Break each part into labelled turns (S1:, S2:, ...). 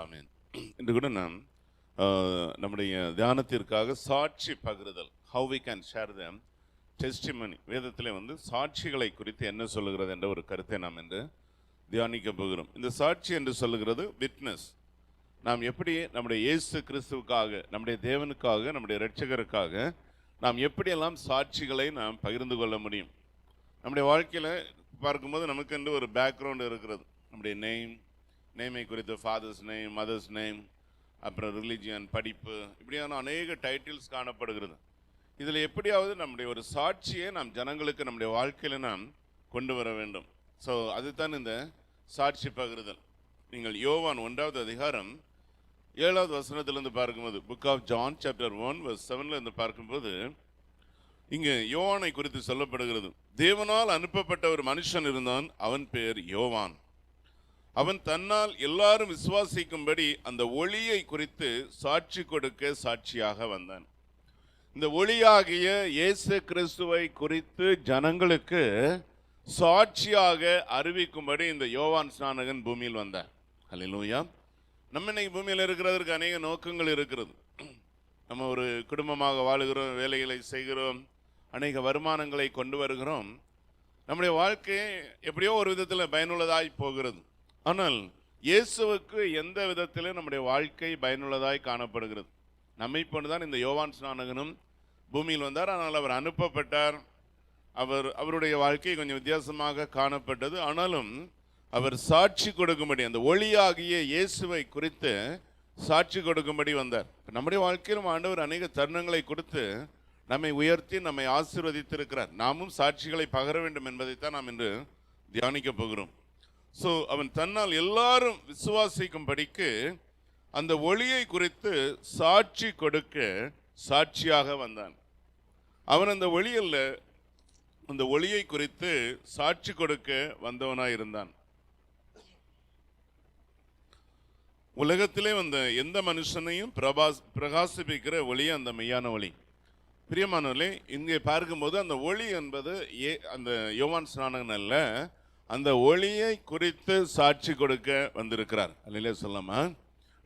S1: ஆமென். இன்று கூட நாம் நம்முடைய தியானத்திற்காக சாட்சி பகிர்தல், how we can share the testimony, வேதத்திலே சாட்சிகளை குறித்து என்ன சொல்லுகிறது என்ற ஒரு கருத்தை நாம் இன்று தியானிக்க போகிறோம். இந்த சாட்சி என்று சொல்லுகிறது விட்னஸ். நாம் எப்படி நம்முடைய இயேசு கிறிஸ்துவுக்காக, நம்முடைய தேவனுக்காக, நம்முடைய இரட்சகருக்காக நாம் எப்படியெல்லாம் சாட்சிகளை நாம் பகிர்ந்து கொள்ள முடியும். நம்முடைய வாழ்க்கையில் பார்க்கும்போது நமக்கு என்று ஒரு பேக்ரவுண்ட் இருக்கிறது. நம்முடைய நேமை குறித்து ஃபாதர்ஸ் நேம், மதர்ஸ் நேம், அப்புறம் ரிலிஜியன், படிப்பு, இப்படியான அநேக டைட்டில்ஸ் காணப்படுகிறது. இதில் எப்படியாவது நம்முடைய ஒரு சாட்சியை நாம் ஜனங்களுக்கு நம்முடைய வாழ்க்கையில் நாம் கொண்டு வர வேண்டும். ஸோ அதுதான் இந்த சாட்சி பகிர்தல். நீங்கள் யோவான் 1வது அதிகாரம் 7வது வசனத்திலிருந்து பார்க்கும்போது, புக் ஆஃப் ஜான் சாப்டர் 1:7 பார்க்கும்போது இங்கு யோவானை குறித்து சொல்லப்படுகிறது. தேவனால் அனுப்பப்பட்ட ஒரு மனுஷன் இருந்தான், அவன் பேர் யோவான். அவன் தன்னால் எல்லாரும் விசுவாசிக்கும்படி அந்த ஒளியை குறித்து சாட்சி கொடுக்க சாட்சியாக வந்தான். இந்த ஒளியாகிய இயேசு கிறிஸ்துவை குறித்து ஜனங்களுக்கு சாட்சியாக அறிவிக்கும்படி இந்த யோவான் ஸ்நானகன் பூமியில் வந்தார். அல்லேலூயா. நம்ம இன்னைக்கு பூமியில் இருக்கிறதற்கு அநேக நோக்கங்கள் இருக்கிறது. நம்ம ஒரு குடும்பமாக வாழுகிறோம், வேலைகளை செய்கிறோம், அநேக வருமானங்களை கொண்டு வருகிறோம். நம்முடைய வாழ்க்கை எப்படியோ ஒரு விதத்தில் பயனுள்ளதாய் போகிறது. ஆனால் இயேசுவுக்கு எந்த விதத்திலும் நம்முடைய வாழ்க்கை பயனுள்ளதாய் காணப்படுகிறது. நம்மை போன்றுதான் இந்த யோவான் ஸ்நானகனும் பூமியில் வந்தார். ஆனால் அவர் அனுப்பப்பட்டார். அவருடைய வாழ்க்கை கொஞ்சம் வித்தியாசமாக காணப்பட்டது. ஆனாலும் அவர் சாட்சி கொடுக்கும்படி, அந்த ஒளியாகிய இயேசுவை குறித்து சாட்சி கொடுக்கும்படி வந்தார். நம்முடைய வாழ்க்கையிலும் ஆண்டவர் அநேக தருணங்களை கொடுத்து நம்மை உயர்த்தி நம்மை ஆசீர்வதித்திருக்கிறார். நாமும் சாட்சிகளை பகர வேண்டும் என்பதைத்தான் நாம் இன்று தியானிக்க போகிறோம். ஸோ அவன் தன்னால் எல்லாரும் விசுவாசிக்கும்படிக்கு அந்த ஒளியை குறித்து சாட்சி கொடுக்க சாட்சியாக வந்தான். அவன் அந்த ஒளியில் அந்த ஒளியை குறித்து சாட்சி கொடுக்க வந்தவனாய் இருந்தான். உலகத்திலே வந்த எந்த மனுஷனையும் பிரகாசிப்பிக்கிற ஒளி அந்த மெய்யான ஒளி. பிரியமானவர்களே, இங்கே பார்க்கும்போது அந்த ஒளி என்பது அந்த யோவான் ஸ்நானகன் அல்ல, அந்த ஒளியை குறித்து சாட்சி கொடுக்க வந்திருக்கிறார். அல்லேலூயா சொல்லாமா?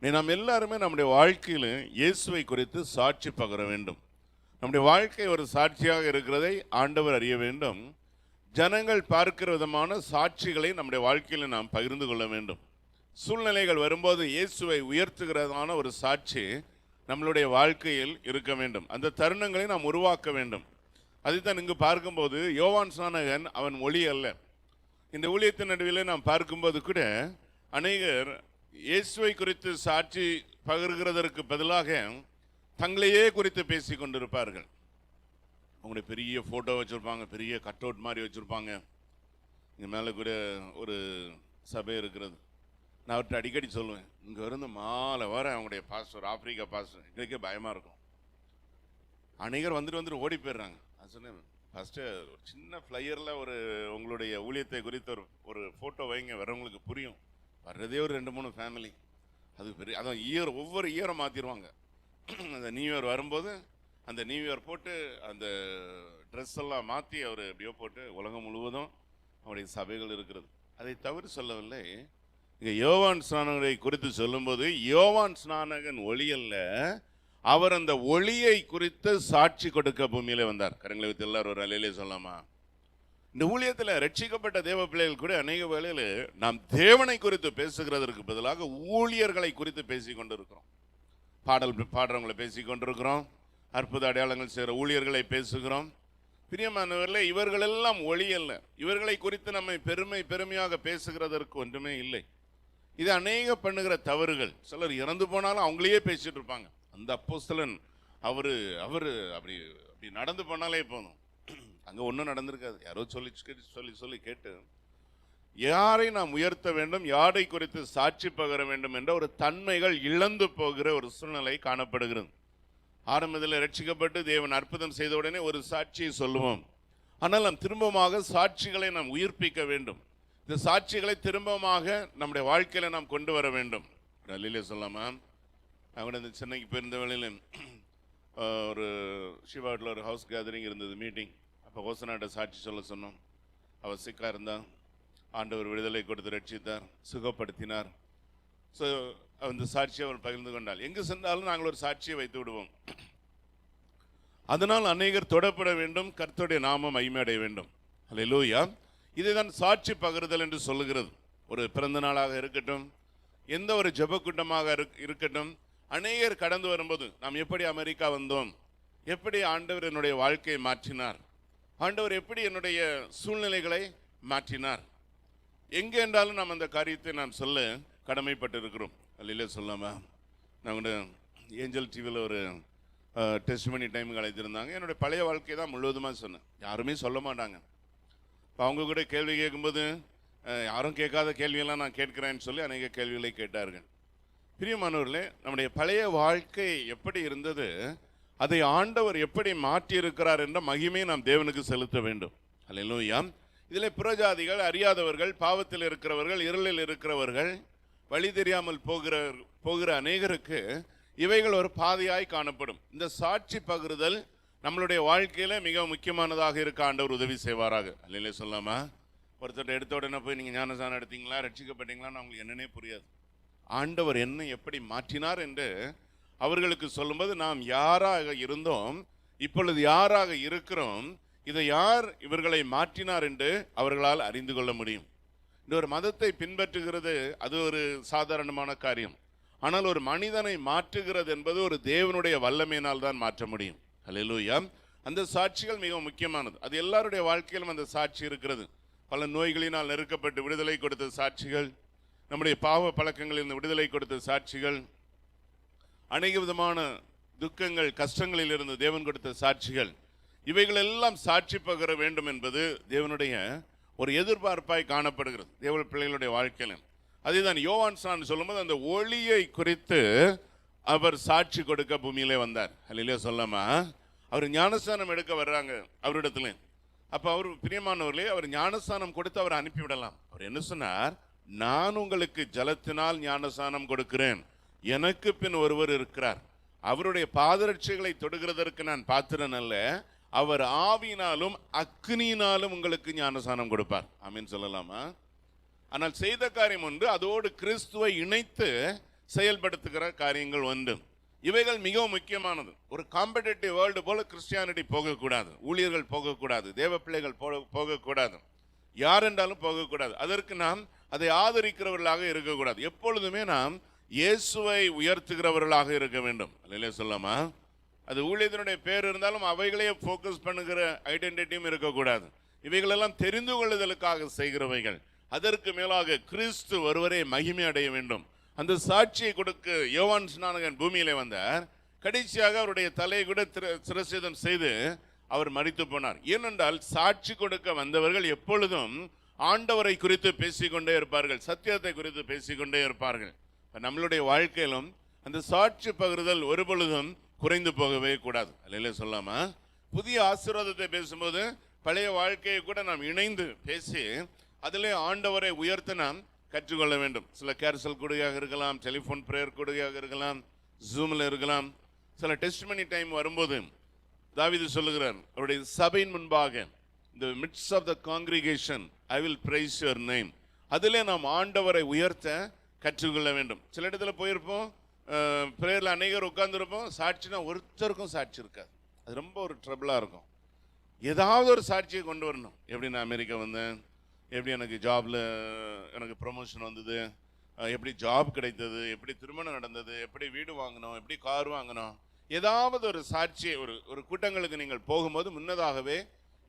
S1: நாம் எல்லாருமே நம்முடைய வாழ்க்கையில் இயேசுவை குறித்து சாட்சி பகர வேண்டும். நம்முடைய வாழ்க்கை ஒரு சாட்சியாக இருக்கிறதை ஆண்டவர் அறிய வேண்டும். ஜனங்கள் பார்க்கிற விதமான சாட்சிகளை நம்முடைய வாழ்க்கையில் நாம் பகிர்ந்து கொள்ள வேண்டும். சூழ்நிலைகள் வரும்போது இயேசுவை உயர்த்துகிறதான ஒரு சாட்சி நம்மளுடைய வாழ்க்கையில் இருக்க வேண்டும். அந்த தருணங்களை நாம் உருவாக்க வேண்டும். அதைத்தான் இங்கு பார்க்கும்போது யோவான் ஸ்நானகன் அவன் ஒளி அல்ல. இந்த ஊழியத்தின் நடுவில் நாம் பார்க்கும்போது கூட அநேகர் இயேசுவை குறித்து சாட்சி பகிர்கிறதற்கு பதிலாக தங்களையே குறித்து பேசி கொண்டிருப்பார்கள். அவங்களுடைய பெரிய ஃபோட்டோ வச்சுருப்பாங்க, பெரிய கட் அவுட் மாதிரி வச்சுருப்பாங்க. இங்கே மேலே கூட ஒரு சபை இருக்கிறது. நான் அவர்கிட்ட அடிக்கடி சொல்லுவேன், இங்கே இருந்து மாலை வர அவங்களுடைய பாஸ்டர், ஆப்பிரிக்கா பாஸ்டர், எங்களுக்கே பயமாக இருக்கும். அநேகர் வந்துட்டு ஓடி போயிடுறாங்க. அது சொன்னேன், ஃபஸ்ட்டு ஒரு சின்ன ஃப்ளையரில் உங்களுடைய ஊழியத்தை குறித்து ஒரு ஃபோட்டோ வைங்க, வரவங்களுக்கு புரியும். வர்றதே ஒரு 2-3 ஃபேமிலி. அது பெரிய, அதான் ஒவ்வொரு இயரும் மாற்றிடுவாங்க. அந்த நியூ இயர் வரும்போது அந்த நியூ இயர் போட்டு அந்த ட்ரெஸ் எல்லாம் மாற்றி அவர் எப்படியோ போட்டு உலகம் முழுவதும் அவருடைய சபைகள் இருக்கிறது. அதை தவறு சொல்லவில்லை. இங்கே யோவான் ஸ்நானகனை குறித்து சொல்லும்போது யோவான் ஸ்நானகன் ஒளி அல்ல, அவர் அந்த ஒளியை குறித்து சாட்சி கொடுக்க பூமியிலே வந்தார். கரங்களை வைத்து எல்லாரும் ஒரு அலையிலே சொல்லாமா? இந்த ஊழியத்தில் ரட்சிக்கப்பட்ட தேவ பிள்ளைகள் கூட அநேக வேளையில் நாம் தேவனை குறித்து பேசுகிறதற்கு பதிலாக ஊழியர்களை குறித்து பேசி கொண்டிருக்கிறோம். பாடுறவங்களை பேசி கொண்டிருக்கிறோம், அற்புத அடையாளங்கள் செய்கிற ஊழியர்களை பேசுகிறோம். பிரியமானவர்களே, இவர்களெல்லாம் ஒளி அல்ல. இவர்களை குறித்து நம்மை பெருமையாக பேசுகிறதற்கு ஒன்றுமே இல்லை. இது அநேக பண்ணுகிற தவறுகள். சிலர் இறந்து போனாலும் அவங்களையே பேசிட்டு இருப்பாங்க. அந்த அப்போஸ்தலன் அவரு அப்படி நடந்து போனாலே போதும், அங்கே ஒன்றும் நடந்திருக்காது. யாரோ சொல்லி கேட்டு யாரை நாம் உயர்த்த வேண்டும், யாரை குறித்து சாட்சி பகர வேண்டும் என்ற ஒரு தன்மைகள் இழந்து போகிற ஒரு சூழ்நிலை காணப்படுகிறது. ஆரம்பத்தில் ரட்சிக்கப்பட்டு தேவன் அற்புதம் செய்த உடனே ஒரு சாட்சியை சொல்லுவோம். ஆனால் நாம் திரும்பமாக சாட்சிகளை நாம் உயிர்ப்பிக்க வேண்டும். இந்த சாட்சிகளை திரும்பமாக நம்முடைய வாழ்க்கையில் நாம் கொண்டு வர வேண்டும். அல்லேலூயா சொல்லாமா? அவங்க இந்த சென்னைக்கு போயிருந்த வேளையில் ஒரு சிவாட்டில் ஒரு ஹவுஸ் கேதரிங் இருந்தது, மீட்டிங். அப்போ ஹோசனாட்ட சாட்சி சொல்ல சொன்னோம். அவள் சிக்காக இருந்தால் ஆண்டவர் விடுதலை கொடுத்து ரட்சித்தார், சுகப்படுத்தினார். ஸோ அந்த சாட்சியை அவர் பகிர்ந்து கொண்டால், எங்கு சென்றாலும் நாங்கள் ஒரு சாட்சியை வைத்து விடுவோம். அதனால் அநேகர் தொடப்பட வேண்டும், கர்த்தருடைய நாமம் மகிமையடைய வேண்டும். அல்லேலூயா. இதுதான் சாட்சி பகிர்தல் என்று சொல்லுகிறது. ஒரு பிறந்த நாளாக இருக்கட்டும், எந்த ஒரு ஜெப கூட்டமாக இருக்கட்டும், அநேகர் கடந்து வரும்போது நாம் எப்படி அமெரிக்கா வந்தோம், எப்படி ஆண்டவர் என்னுடைய வாழ்க்கையை மாற்றினார், ஆண்டவர் எப்படி என்னுடைய சூழ்நிலைகளை மாற்றினார், எங்கே என்றாலும் நாம் அந்த காரியத்தை நாம் சொல்ல கடமைப்பட்டு இருக்கிறோம். அல்லையிலே சொல்லாமா? நான் ஏஞ்சல் டிவியில் ஒரு டெஸ்ட்மனி டைமுக்கு அழைத்திருந்தாங்க. என்னுடைய பழைய வாழ்க்கையை தான் முழுவதுமாக சொன்னேன். யாருமே சொல்ல மாட்டாங்க. இப்போ அவங்க கூட கேள்வி கேட்கும்போது யாரும் கேட்காத கேள்வியெல்லாம் நான் கேட்கிறேன்னு சொல்லி அநேக கேள்விகளை கேட்டார்கள். பிரியமானவர்களே, நம்முடைய பழைய வாழ்க்கை எப்படி இருந்தது, அதை ஆண்டவர் எப்படி மாற்றி இருக்கிறார் என்ற மகிமையை நாம் தேவனுக்கு செலுத்த வேண்டும். அல்லேலூயா. இதில் புறஜாதிகள், அறியாதவர்கள், பாவத்தில் இருக்கிறவர்கள், இருளில் இருக்கிறவர்கள், வழி தெரியாமல் போகிற அநேகருக்கு இவைகள் ஒரு பாதையாய் காணப்படும். இந்த சாட்சி பகிர்தல் நம்மளுடைய வாழ்க்கையில மிக முக்கியமானதாக இருக்க ஆண்டவர் உதவி செய்வாராக. அல்லையிலே சொல்லாமா? ஒருத்தர் எடுத்த உடனே போய் நீங்கள் ஞானசானம் எடுத்தீங்களா, ரட்சிக்கப்பட்டீங்களான்னு அவங்களுக்கு என்னன்னே புரியாது. ஆண்டவர் என்ன எப்படி மாற்றினார் என்று அவர்களுக்கு சொல்லும்போது, நாம் யாராக இருந்தோம், இப்பொழுது யாராக இருக்கிறோம், இதை யார் இவர்களை மாற்றினார் என்று அவர்களால் அறிந்து கொள்ள முடியும். இந்த ஒரு மதத்தை பின்பற்றுகிறது அது ஒரு சாதாரணமான காரியம். ஆனால் ஒரு மனிதனை மாற்றுகிறது என்பது ஒரு தேவனுடைய வல்லமையினால் தான் மாற்ற முடியும். அல்லேலூயா. அந்த சாட்சிகள் மிக முக்கியமானது. அது எல்லாருடைய வாழ்க்கையிலும் அந்த சாட்சி இருக்கிறது. பல நோய்களினால் நெருக்கப்பட்டு விடுதலை கொடுத்த சாட்சிகள், நம்முடைய பாவ பழக்கங்களில் விடுதலை கொடுத்த சாட்சிகள், அநேக விதமான துக்கங்கள் கஷ்டங்களில் இருந்து தேவன் கொடுத்த சாட்சிகள், இவைகள் எல்லாம் சாட்சி பகிர வேண்டும் என்பது தேவனுடைய ஒரு எதிர்பார்ப்பாய் காணப்படுகிறது தேவ பிள்ளைகளுடைய வாழ்க்கையில. அதுதான் யோவான் ஸ்நானன் சொல்லும்போது அந்த ஒளியை குறித்து அவர் சாட்சி கொடுக்க பூமியிலே வந்தார். அல்லையிலே சொல்லாமா? அவர் ஞானஸ்தானம் எடுக்க வர்றாங்க அவரிடத்துல. அப்ப அவர் பிரியமானவர்களே, அவர் ஞானஸ்தானம் கொடுத்து அவர் அனுப்பிவிடலாம். அவர் என்ன சொன்னார்? நான் உங்களுக்கு ஜலத்தினால் ஞானஸ்தானம் கொடுக்கிறேன், எனக்கு பின் ஒருவர் இருக்கிறார், அவருடைய பாதரட்சைகளை தொடுகிறதற்கு நான் பாத்திரன் அல்ல, அவர் ஆவியினாலும் அக்னியினாலும் உங்களுக்கு ஞானஸ்தானம் கொடுப்பார். ஆமீன் சொல்லலாமா? ஆனால் செய்த காரியம் ஒன்று, அதோடு கிறிஸ்துவை இணைத்து செயல்படுத்துகிற காரியங்கள் ஒன்று. இவைகள் மிகவும் முக்கியமானது. ஒரு காம்படிட்டிவ் வேர்ல்டு போல கிறிஸ்டியானிட்டி போகக்கூடாது, ஊழியர்கள் போகக்கூடாது, தேவ பிள்ளைகள் போகக்கூடாது, யார் என்றாலும் போகக்கூடாது. அதற்கு நாம் அதை ஆதரிக்கிறவர்களாக இருக்கக்கூடாது. எப்பொழுதுமே நாம் இயேசுவை உயர்த்துகிறவர்களாக இருக்க வேண்டும். அல்லையிலே சொல்லாமா? அது ஊழியத்தினுடைய பேர் இருந்தாலும் அவைகளையே ஃபோக்கஸ் பண்ணுகிற ஐடென்டிட்டியும் இருக்கக்கூடாது. இவைகளெல்லாம் தெரிந்து கொள்ளுதலுக்காக செய்கிறவைகள். அதற்கு மேலாக கிறிஸ்து ஒருவரே மகிமை அடைய வேண்டும். அந்த சாட்சியை கொடுக்க யோவான் ஸ்நானகன் பூமியிலே வந்தார். கடைசியாக அவருடைய தலையை கூட சிரசேதம் செய்து அவர் மரித்து போனார். ஏனென்றால் சாட்சி கொடுக்க வந்தவர்கள் எப்பொழுதும் ஆண்டவரை குறித்து பேசிக்கொண்டே இருப்பார்கள், சத்தியத்தை குறித்து பேசிக்கொண்டே இருப்பார்கள். நம்மளுடைய வாழ்க்கையிலும் அந்த சாட்சி பகிர்தல் ஒரு பொழுதும் குறைந்து போகவே கூடாது. அல்லையிலே சொல்லாமா? புதிய ஆசீர்வாதத்தை பேசும்போது பழைய வாழ்க்கையை கூட நாம் இணைந்து பேசி அதிலே ஆண்டவரை உயர்த்த நாம் கற்றுக்கொள்ள வேண்டும். சில கேர்சல் கூடையாக இருக்கலாம், டெலிஃபோன் பிரேயர் கூடையாக இருக்கலாம், ஜூமில் இருக்கலாம். சில டெஸ்ட்மனி டைம் வரும்போது தாவீது சொல்லுகிறார், அவருடைய சபையின் முன்பாக, இந்த midst of the congregation I will praise your name, அதிலே நாம் ஆண்டவரை உயர்த்த கற்றுக்கொள்ள வேண்டும். சில இடத்துல போயிருப்போம், பிரேயரில் அநேகர் உட்கார்ந்துருப்போம், சாட்சினா ஒருத்தருக்கும் சாட்சி இருக்காது. அது ரொம்ப ஒரு ட்ரபிளாக இருக்கும். ஏதாவது ஒரு சாட்சியை கொண்டு வரணும். எப்படி நான் அமெரிக்கா வந்தேன், எப்படி எனக்கு ஜாபில் எனக்கு ப்ரொமோஷன் வந்தது, எப்படி ஜாப் கிடைத்தது, எப்படி திருமணம் நடந்தது, எப்படி வீடு வாங்கினோம், எப்படி கார் வாங்கினோம், ஏதாவது ஒரு சாட்சியை ஒரு கூட்டங்களுக்கு நீங்கள் போகும்போது முன்னதாகவே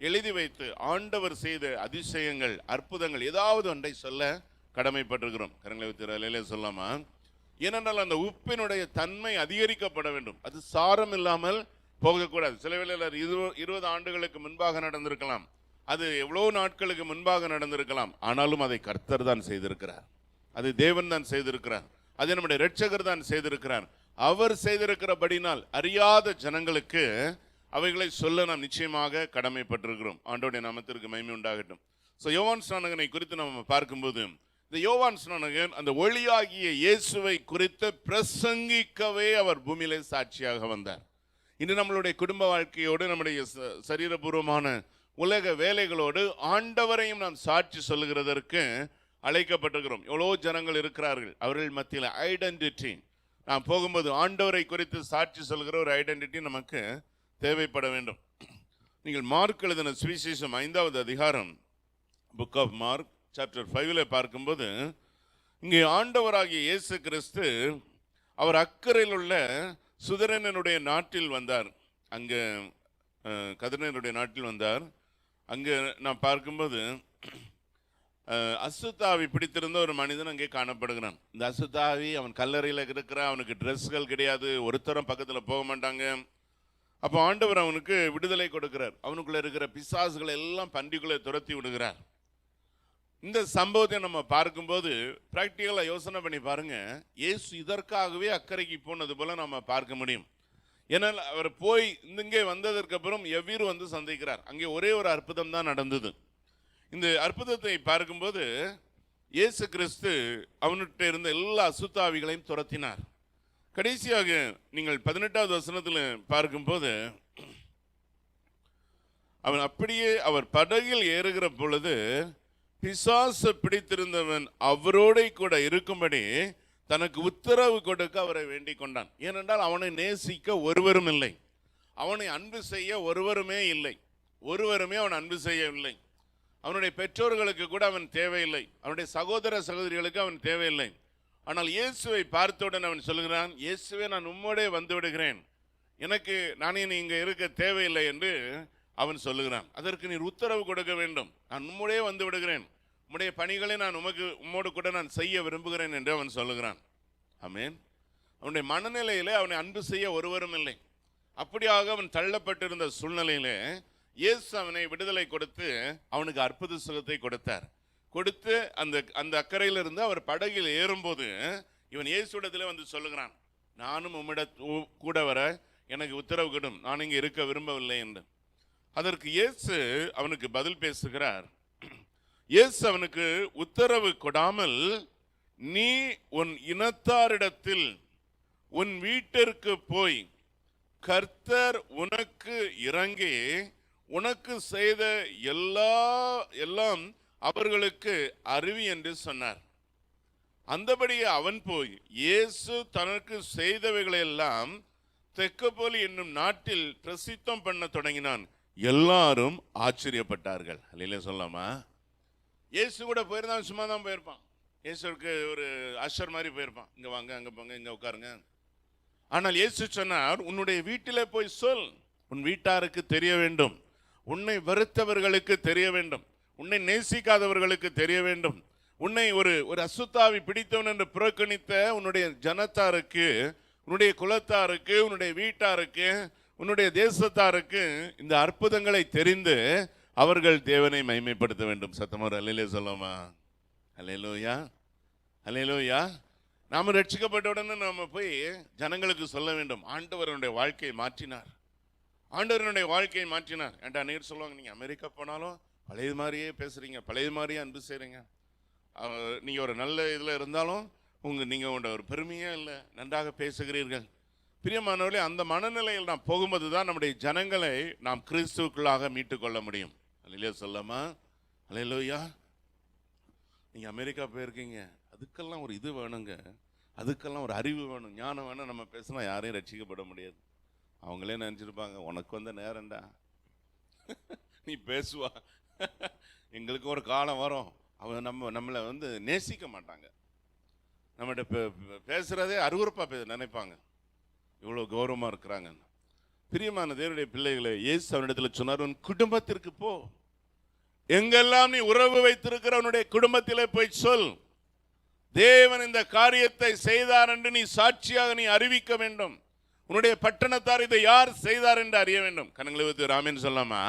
S1: எழுதி வைத்து ஆண்டவர் செய்த அதிசயங்கள், அற்புதங்கள் ஏதாவது ஒன்றை சொல்ல கடமைப்பட்டிருக்கிறோம். கரங்களை வைத்து சொல்லாமா? ஏனென்றால் அந்த உப்பினுடைய தன்மை அதிகரிக்கப்பட வேண்டும். அது சாரம் இல்லாமல் போகக்கூடாது. சில வேளையில் 20 ஆண்டுகளுக்கு முன்பாக நடந்திருக்கலாம், அது எவ்வளவு நாட்களுக்கு முன்பாக நடந்திருக்கலாம், ஆனாலும் அதை கர்த்தர் தான் செய்திருக்கிறார், அது தேவன் தான் செய்திருக்கிறார், அது நம்முடைய இரட்சகர் தான் செய்திருக்கிறார். அவர் செய்திருக்கிறபடினால் அறியாத ஜனங்களுக்கு அவைகளை சொல்ல நாம் நிச்சயமாக கடமைப்பட்டிருக்கிறோம். ஆண்டவருடைய நாமத்திற்கு மகிமை உண்டாகட்டும். ஸோ யோவான் ஸ்நானகனை குறித்து நம்ம பார்க்கும்போது, இந்த யோவான் ஸ்நானகன் அந்த ஒளியாகிய இயேசுவை குறித்து பிரசங்கிக்கவே அவர் பூமியிலே சாட்சியாக வந்தார். இன்று நம்மளுடைய குடும்ப வாழ்க்கையோடு, நம்முடைய சரீரபூர்வமான உலக வேலைகளோடு ஆண்டவரையும் நாம் சாட்சி சொல்லுகிறதற்கு அழைக்கப்பட்டிருக்கிறோம். எவ்வளோ ஜனங்கள் இருக்கிறார்கள், அவர்கள் மத்தியில் ஐடென்டிட்டி. நாம் போகும்போது ஆண்டவரை குறித்து சாட்சி சொல்கிற ஒரு ஐடென்டிட்டி நமக்கு தேவைப்பட வேண்டும். நீங்கள் மார்க் எழுதின சுவிசேஷம் 5வது அதிகாரம், புக் ஆஃப் மார்க் சாப்டர் 5ல் பார்க்கும்போது, இங்கே ஆண்டவராகிய இயேசு கிறிஸ்து அவர் அக்கறையில் உள்ள சுதரனுடைய நாட்டில் வந்தார். அங்கே கதிரனுடைய நாட்டில் வந்தார். அங்கே நான் பார்க்கும்போது அசுத்தாவி பிடித்திருந்த ஒரு மனிதன் அங்கே காணப்படுகிறான். இந்த அசுத்தாவி அவன் கல்லறையில் இருக்கிறான். அவனுக்கு ட்ரெஸ்கள் கிடையாது, ஒருத்தரும் பக்கத்தில் போக மாட்டாங்க. அப்போ ஆண்டவர் அவனுக்கு விடுதலை கொடுக்கிறார். அவனுக்குள்ள இருக்கிற பிசாசுகளை எல்லாம் பன்றிக்குள்ளே துரத்தி விடுகிறார். இந்த சம்பவத்தை நம்ம பார்க்கும்போது பிராக்டிக்கலாக யோசனை பண்ணி பாருங்க, இயேசு இதற்காகவே அக்கறைக்கு போனது போல நம்ம பார்க்க முடியும். ஏன்னால் அவர் போய் இங்கே வந்ததற்கு அப்புறம் எவ்வீரு வந்து சந்திக்கிறார். அங்கே ஒரே ஒரு அற்புதம் தான் நடந்தது. இந்த அற்புதத்தை பார்க்கும்போது இயேசு கிறிஸ்து அவன்கிட்ட இருந்த எல்லா அசுத்தாவிகளையும் துரத்தினார். கடைசியாக நீங்கள் 18வது வசனத்தில் பார்க்கும்போது, அவன் அப்படியே அவர் படகில் ஏறுகிற பொழுது பிசாசு பிடித்திருந்தவன் அவரோட கூட இருக்கும்படி தனக்கு உத்தரவு கொடுக்க அவரை வேண்டிக் கொண்டான். ஏனென்றால் அவனை நேசிக்க ஒருவரும் இல்லை, அவனை அன்பு செய்ய ஒருவருமே இல்லை, ஒருவருமே அவன் அன்பு செய்யவில்லை. அவனுடைய பெற்றோர்களுக்கு கூட அவன் தேவையில்லை, அவனுடைய சகோதர சகோதரிகளுக்கு அவன் தேவையில்லை. ஆனால் இயேசுவை பார்த்தவுடன் அவன் சொல்கிறான், இயேசுவே நான் உம்மோடே வந்து விடுகிறேன், எனக்கு நானே நீங்க இருக்க தேவையில்லை என்று அவன் சொல்லுகிறான். அதற்கு நீர் உத்தரவு கொடுக்க வேண்டும், நான் உம்மோடே வந்து விடுகிறேன், உம்முடைய பணிகளை நான் உம்மோடு கூட நான் செய்ய விரும்புகிறேன் என்று அவன் சொல்லுகிறான். ஆமென். அவனுடைய மனநிலையிலே அவனை அன்பு செய்ய ஒருவரும் இல்லை. அப்படியாக அவன் தள்ளப்பட்டிருந்த சூழ்நிலையிலே இயேசு அவனை விடுதலை கொடுத்து அவனுக்கு அற்புத சுகத்தை கொடுத்தார். கொடுத்து அந்த அக்கறையிலிருந்து அவர் படகில் ஏறும்போது இவன் இயேசுவிடத்திலே வந்து சொல்லுகிறான், நானும் உம்மிட கூட வர எனக்கு உத்தரவு கொடும், நான் இங்கே இருக்க விரும்பவில்லை என்று. அதற்கு இயேசு அவனுக்கு பதில் பேசுகிறார். இயேசு அவனுக்கு உத்தரவு கொடாமல், நீ உன் இனத்தாரிடத்தில் உன் வீட்டிற்கு போய் கர்த்தர் உனக்கு இறங்கி உனக்கு செய்த எல்லாம் அவர்களுக்கு அறிவி என்று சொன்னார். அந்தபடியே அவன் போய் இயேசு தனக்கு செய்தவைகளெல்லாம் தெக்கப்போலி என்னும் நாட்டில் பிரசித்தம் பண்ண தொடங்கினான். எல்லாரும் ஆச்சரியப்பட்டார்கள். அல்லேலூயா சொல்லாமா? இயேசு கூட போயிருந்தான், சும்மா தான் போயிருப்பான். இயேசுக்கு ஒரு அஷர் மாதிரி போயிருப்பான், இங்க வாங்க அங்க போங்க இங்க உட்காருங்க. ஆனால் இயேசு சொன்னார், உன்னுடைய வீட்டிலே போய் சொல், உன் வீட்டாருக்கு தெரிய வேண்டும், உன்னை வெறுத்தவர்களுக்கு தெரிய வேண்டும், உன்னை நேசிக்காதவர்களுக்கு தெரிய வேண்டும், உன்னை ஒரு அசுத்தாவி பிடித்தவன் என்று புறக்கணித்த உன்னுடைய ஜனத்தாருக்கு, உன்னுடைய குலத்தாருக்கு, உன்னுடைய வீட்டாருக்கு, உன்னுடைய தேசத்தாருக்கு இந்த அற்புதங்களை தெரிந்து அவர்கள் தேவனை மகிமைப்படுத்த வேண்டும். சத்தமோர் அல்லேலூயா சொல்லுமா? அல்லேலூயா, அல்லேலூயா. நாம ரட்சிக்கப்பட்ட உடனே நாம போய் ஜனங்களுக்கு சொல்ல வேண்டும், ஆண்டவருடைய வாழ்க்கையை மாற்றினார், ஆண்டவருடைய வாழ்க்கையை மாற்றினார். ஏன்டா நீர் சொல்லுவாங்க, நீங்க அமெரிக்கா போனாலும் பழைய மாதிரியே பேசுறீங்க, பழைய மாதிரியே அன்பு செய்றீங்க, நீங்க ஒரு நல்ல இதுல இருந்தாலும் நீங்க ஒரு பெருமையே இல்லை, நன்றாக பேசுகிறீர்கள். பிரியமானவர்களே, அந்த மனநிலையில் நாம் போகும்போது தான் நம்முடைய ஜனங்களை நாம் கிறிஸ்துவுக்குள்ளாக மீட்டுக் கொள்ள முடியும். அல்லேலூயா சொல்லாமா? அல்லேலூயா. நீங்க அமெரிக்கா போயிருக்கீங்க, அதுக்கெல்லாம் ஒரு இது வேணுங்க, அதுக்கெல்லாம் ஒரு அறிவு வேணும், ஞானம் வேணும். நம்ம பேசினா யாரையும் ரட்சிக்கப்பட முடியாது. அவங்களே நினைச்சிருப்பாங்க, உனக்கு வந்த நேரம்டா நீ பேசுவா, எங்களுக்கு ஒரு காலம் வரும், அவங்க நம்மளை நேசிக்க மாட்டாங்க, நம்மகிட்ட பேசுறதே அருவருப்பா நினைப்பாங்க, இவ்வளோ கௌரவமா இருக்கிறாங்க. பிரியமான தேவனுடைய பிள்ளைகளை, இயேசு அவனிடத்தில் சொன்னார், உன் குடும்பத்திற்கு போ, எங்கெல்லாம் நீ உறவு வைத்திருக்கிற உன்னுடைய குடும்பத்திலே போய் சொல், தேவன் இந்த காரியத்தை செய்தார் என்று நீ சாட்சியாக நீ அறிவிக்க வேண்டும். உன்னுடைய பட்டணத்தார் இதை யார் செய்தார் என்று அறிய வேண்டும். கண்களை வைத்து ராமன் சொல்லாமா?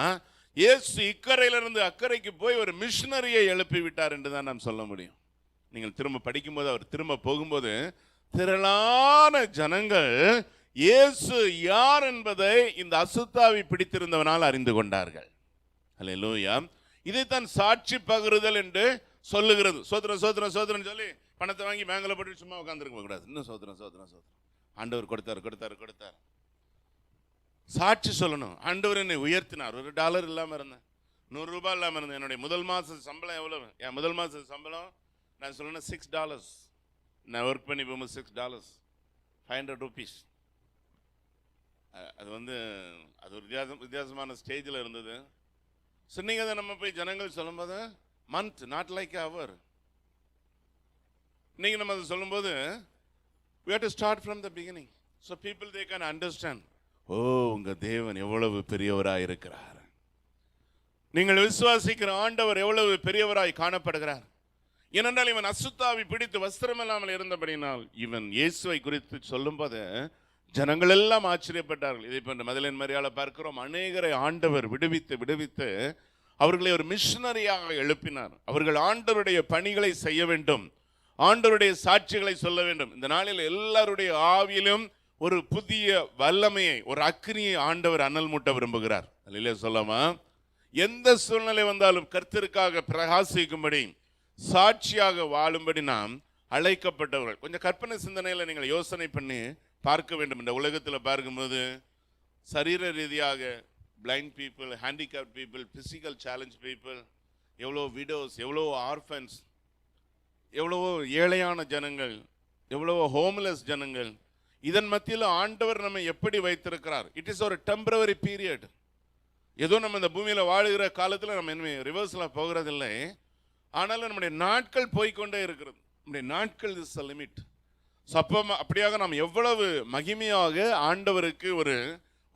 S1: இயேசு இக்கரையிலிருந்து அக்கறைக்கு போய் ஒரு மிஷனரியை எழுப்பி விட்டார் என்று தான் நாம் சொல்ல முடியும். நீங்கள் திரும்ப படிக்கும்போது, அவர் திரும்ப போகும்போது திரளான ஜனங்கள் இயேசு யார் என்பதை இந்த அசுத்தாவி பிடித்திருந்தவனால் அறிந்து கொண்டார்கள். அல்லேலூயா. இதைத்தான் சாட்சி பகிர்தல் என்று சொல்லுகிறது. சோத்திரம் சோத்திரம் சோத்திரம் சொல்லி பணத்தை வாங்கி பேங்கில் போட்டு சும்மா உட்காந்துருக்க கூடாது. இன்னும் சோத்திரம் சோத்திரம் சோத்திரம், ஆண்டவர் கொடுத்தார் கொடுத்தார் கொடுத்தார், சாட்சி சொல்லணும். ஆண்டவர் என்னை உயர்த்தினார், $1 இல்லாமல் இருந்தேன், $100 இல்லாமல் இருந்தேன், என்னுடைய முதல் மாத சம்பளம் எவ்வளவு, என் முதல் மாத சம்பளம் நான் சொல்லணும் $6. நான் ஒர்க் பண்ணி போகும்போது $6, ₹500. அது வந்து அது ஒரு வித்தியாசமான ஸ்டேஜில் இருந்தது. சொன்னீங்க அதை நம்ம போய் ஜனங்கள் சொல்லும்போது மந்த் நாட் லைக் அவர். இன்னைக்கு நம்ம அதை சொல்லும்போது we have to start from the beginning so people they can understand. ஓ, உங்க தேவன் எவ்வளவு பெரியவராய் இருக்கிறார், நீங்கள் விசுவாசிக்கிற ஆண்டவர் எவ்வளவு பெரியவராய் காணப்படுகிறார். ஏனென்றால் இவன் அசுத்தாவி பிடித்து வஸ்திரம் இல்லாமல் இருந்தபடினால் இவன் இயேசுவை குறித்து சொல்லும்போது ஜனங்கள் எல்லாம் ஆச்சரியப்பட்டார்கள். இதை போன்ற மதலின் மரியாதை பார்க்கிறோம். அநேகரை ஆண்டவர் விடுவித்து அவர்களை ஒரு மிஷனரியாக எழுப்பினார். அவர்கள் ஆண்டவருடைய பணிகளை செய்ய வேண்டும், ஆண்டவருடைய சாட்சிகளை சொல்ல வேண்டும். இந்த நாளில் எல்லாருடைய ஆவியிலும் ஒரு புதிய வல்லமையை, ஒரு அக்னியை ஆண்டவர் அனல் மூட்ட விரும்புகிறார். அல்லேலூயா சொல்லாமா. எந்த சூழ்நிலை வந்தாலும் கர்த்தருக்காக பிரகாசிக்கும்படி, சாட்சியாக வாழும்படி நாம் அழைக்கப்பட்டவர்கள். கொஞ்சம் கற்பனை சிந்தனையில் நீங்கள் யோசனை பண்ணி பார்க்க வேண்டும். இந்த உலகத்தில் பார்க்கும்போது சரீர ரீதியாக blind people, handicapped people, physical challenge people, எவ்வளோ விடோஸ், எவ்வளோ ஆர்ஃபன்ஸ், எவ்வளவோ ஏழையான ஜனங்கள், எவ்வளவோ ஹோம்லெஸ் ஜனங்கள். இதன் மத்தியில் ஆண்டவர் நம்ம எப்படி வைத்திருக்கிறார். இட் இஸ் ஒரு டெம்பரவரி பீரியட். ஏதோ நம்ம இந்த பூமியில் வாழுகிற காலத்தில் நம்ம என்ன ரிவர்ஸில் போகிறதில்லை. ஆனாலும் நம்முடைய நாட்கள் போய்கொண்டே இருக்கிறது. நம்முடைய நாட்கள் இஸ் அ லிமிட். அப்படியாக நாம் எவ்வளவு மகிமையாக ஆண்டவருக்கு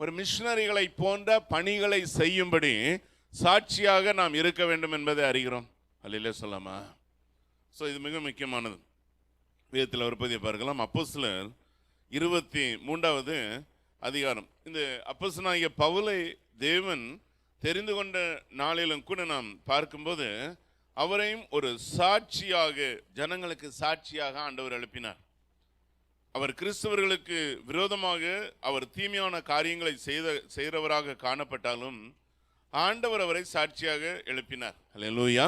S1: ஒரு மிஷனரிகளை போன்ற பணிகளை செய்யும்படி சாட்சியாக நாம் இருக்க வேண்டும் என்பதை அறிகிறோம். அல்லேலூயா சொல்லாமா. ஸோ இது மிக முக்கியமானது. வேதத்தில் ஒரு பதிவை பார்க்கலாம். அப்போஸ்தலர் 23வது அதிகாரம். இந்த அப்போஸ்தலனாகிய பவுலை தேவன் தெரிந்து கொண்ட நாளிலும் கூட நாம் பார்க்கும்போது அவரையும் ஒரு சாட்சியாக, ஜனங்களுக்கு சாட்சியாக ஆண்டவர் எழுப்பினார். அவர் கிறிஸ்தவர்களுக்கு விரோதமாக அவர் தீமையான காரியங்களை செய்கிறவராக காணப்பட்டாலும் ஆண்டவர் அவரை சாட்சியாக எழுப்பினார். அல்லேலூயா.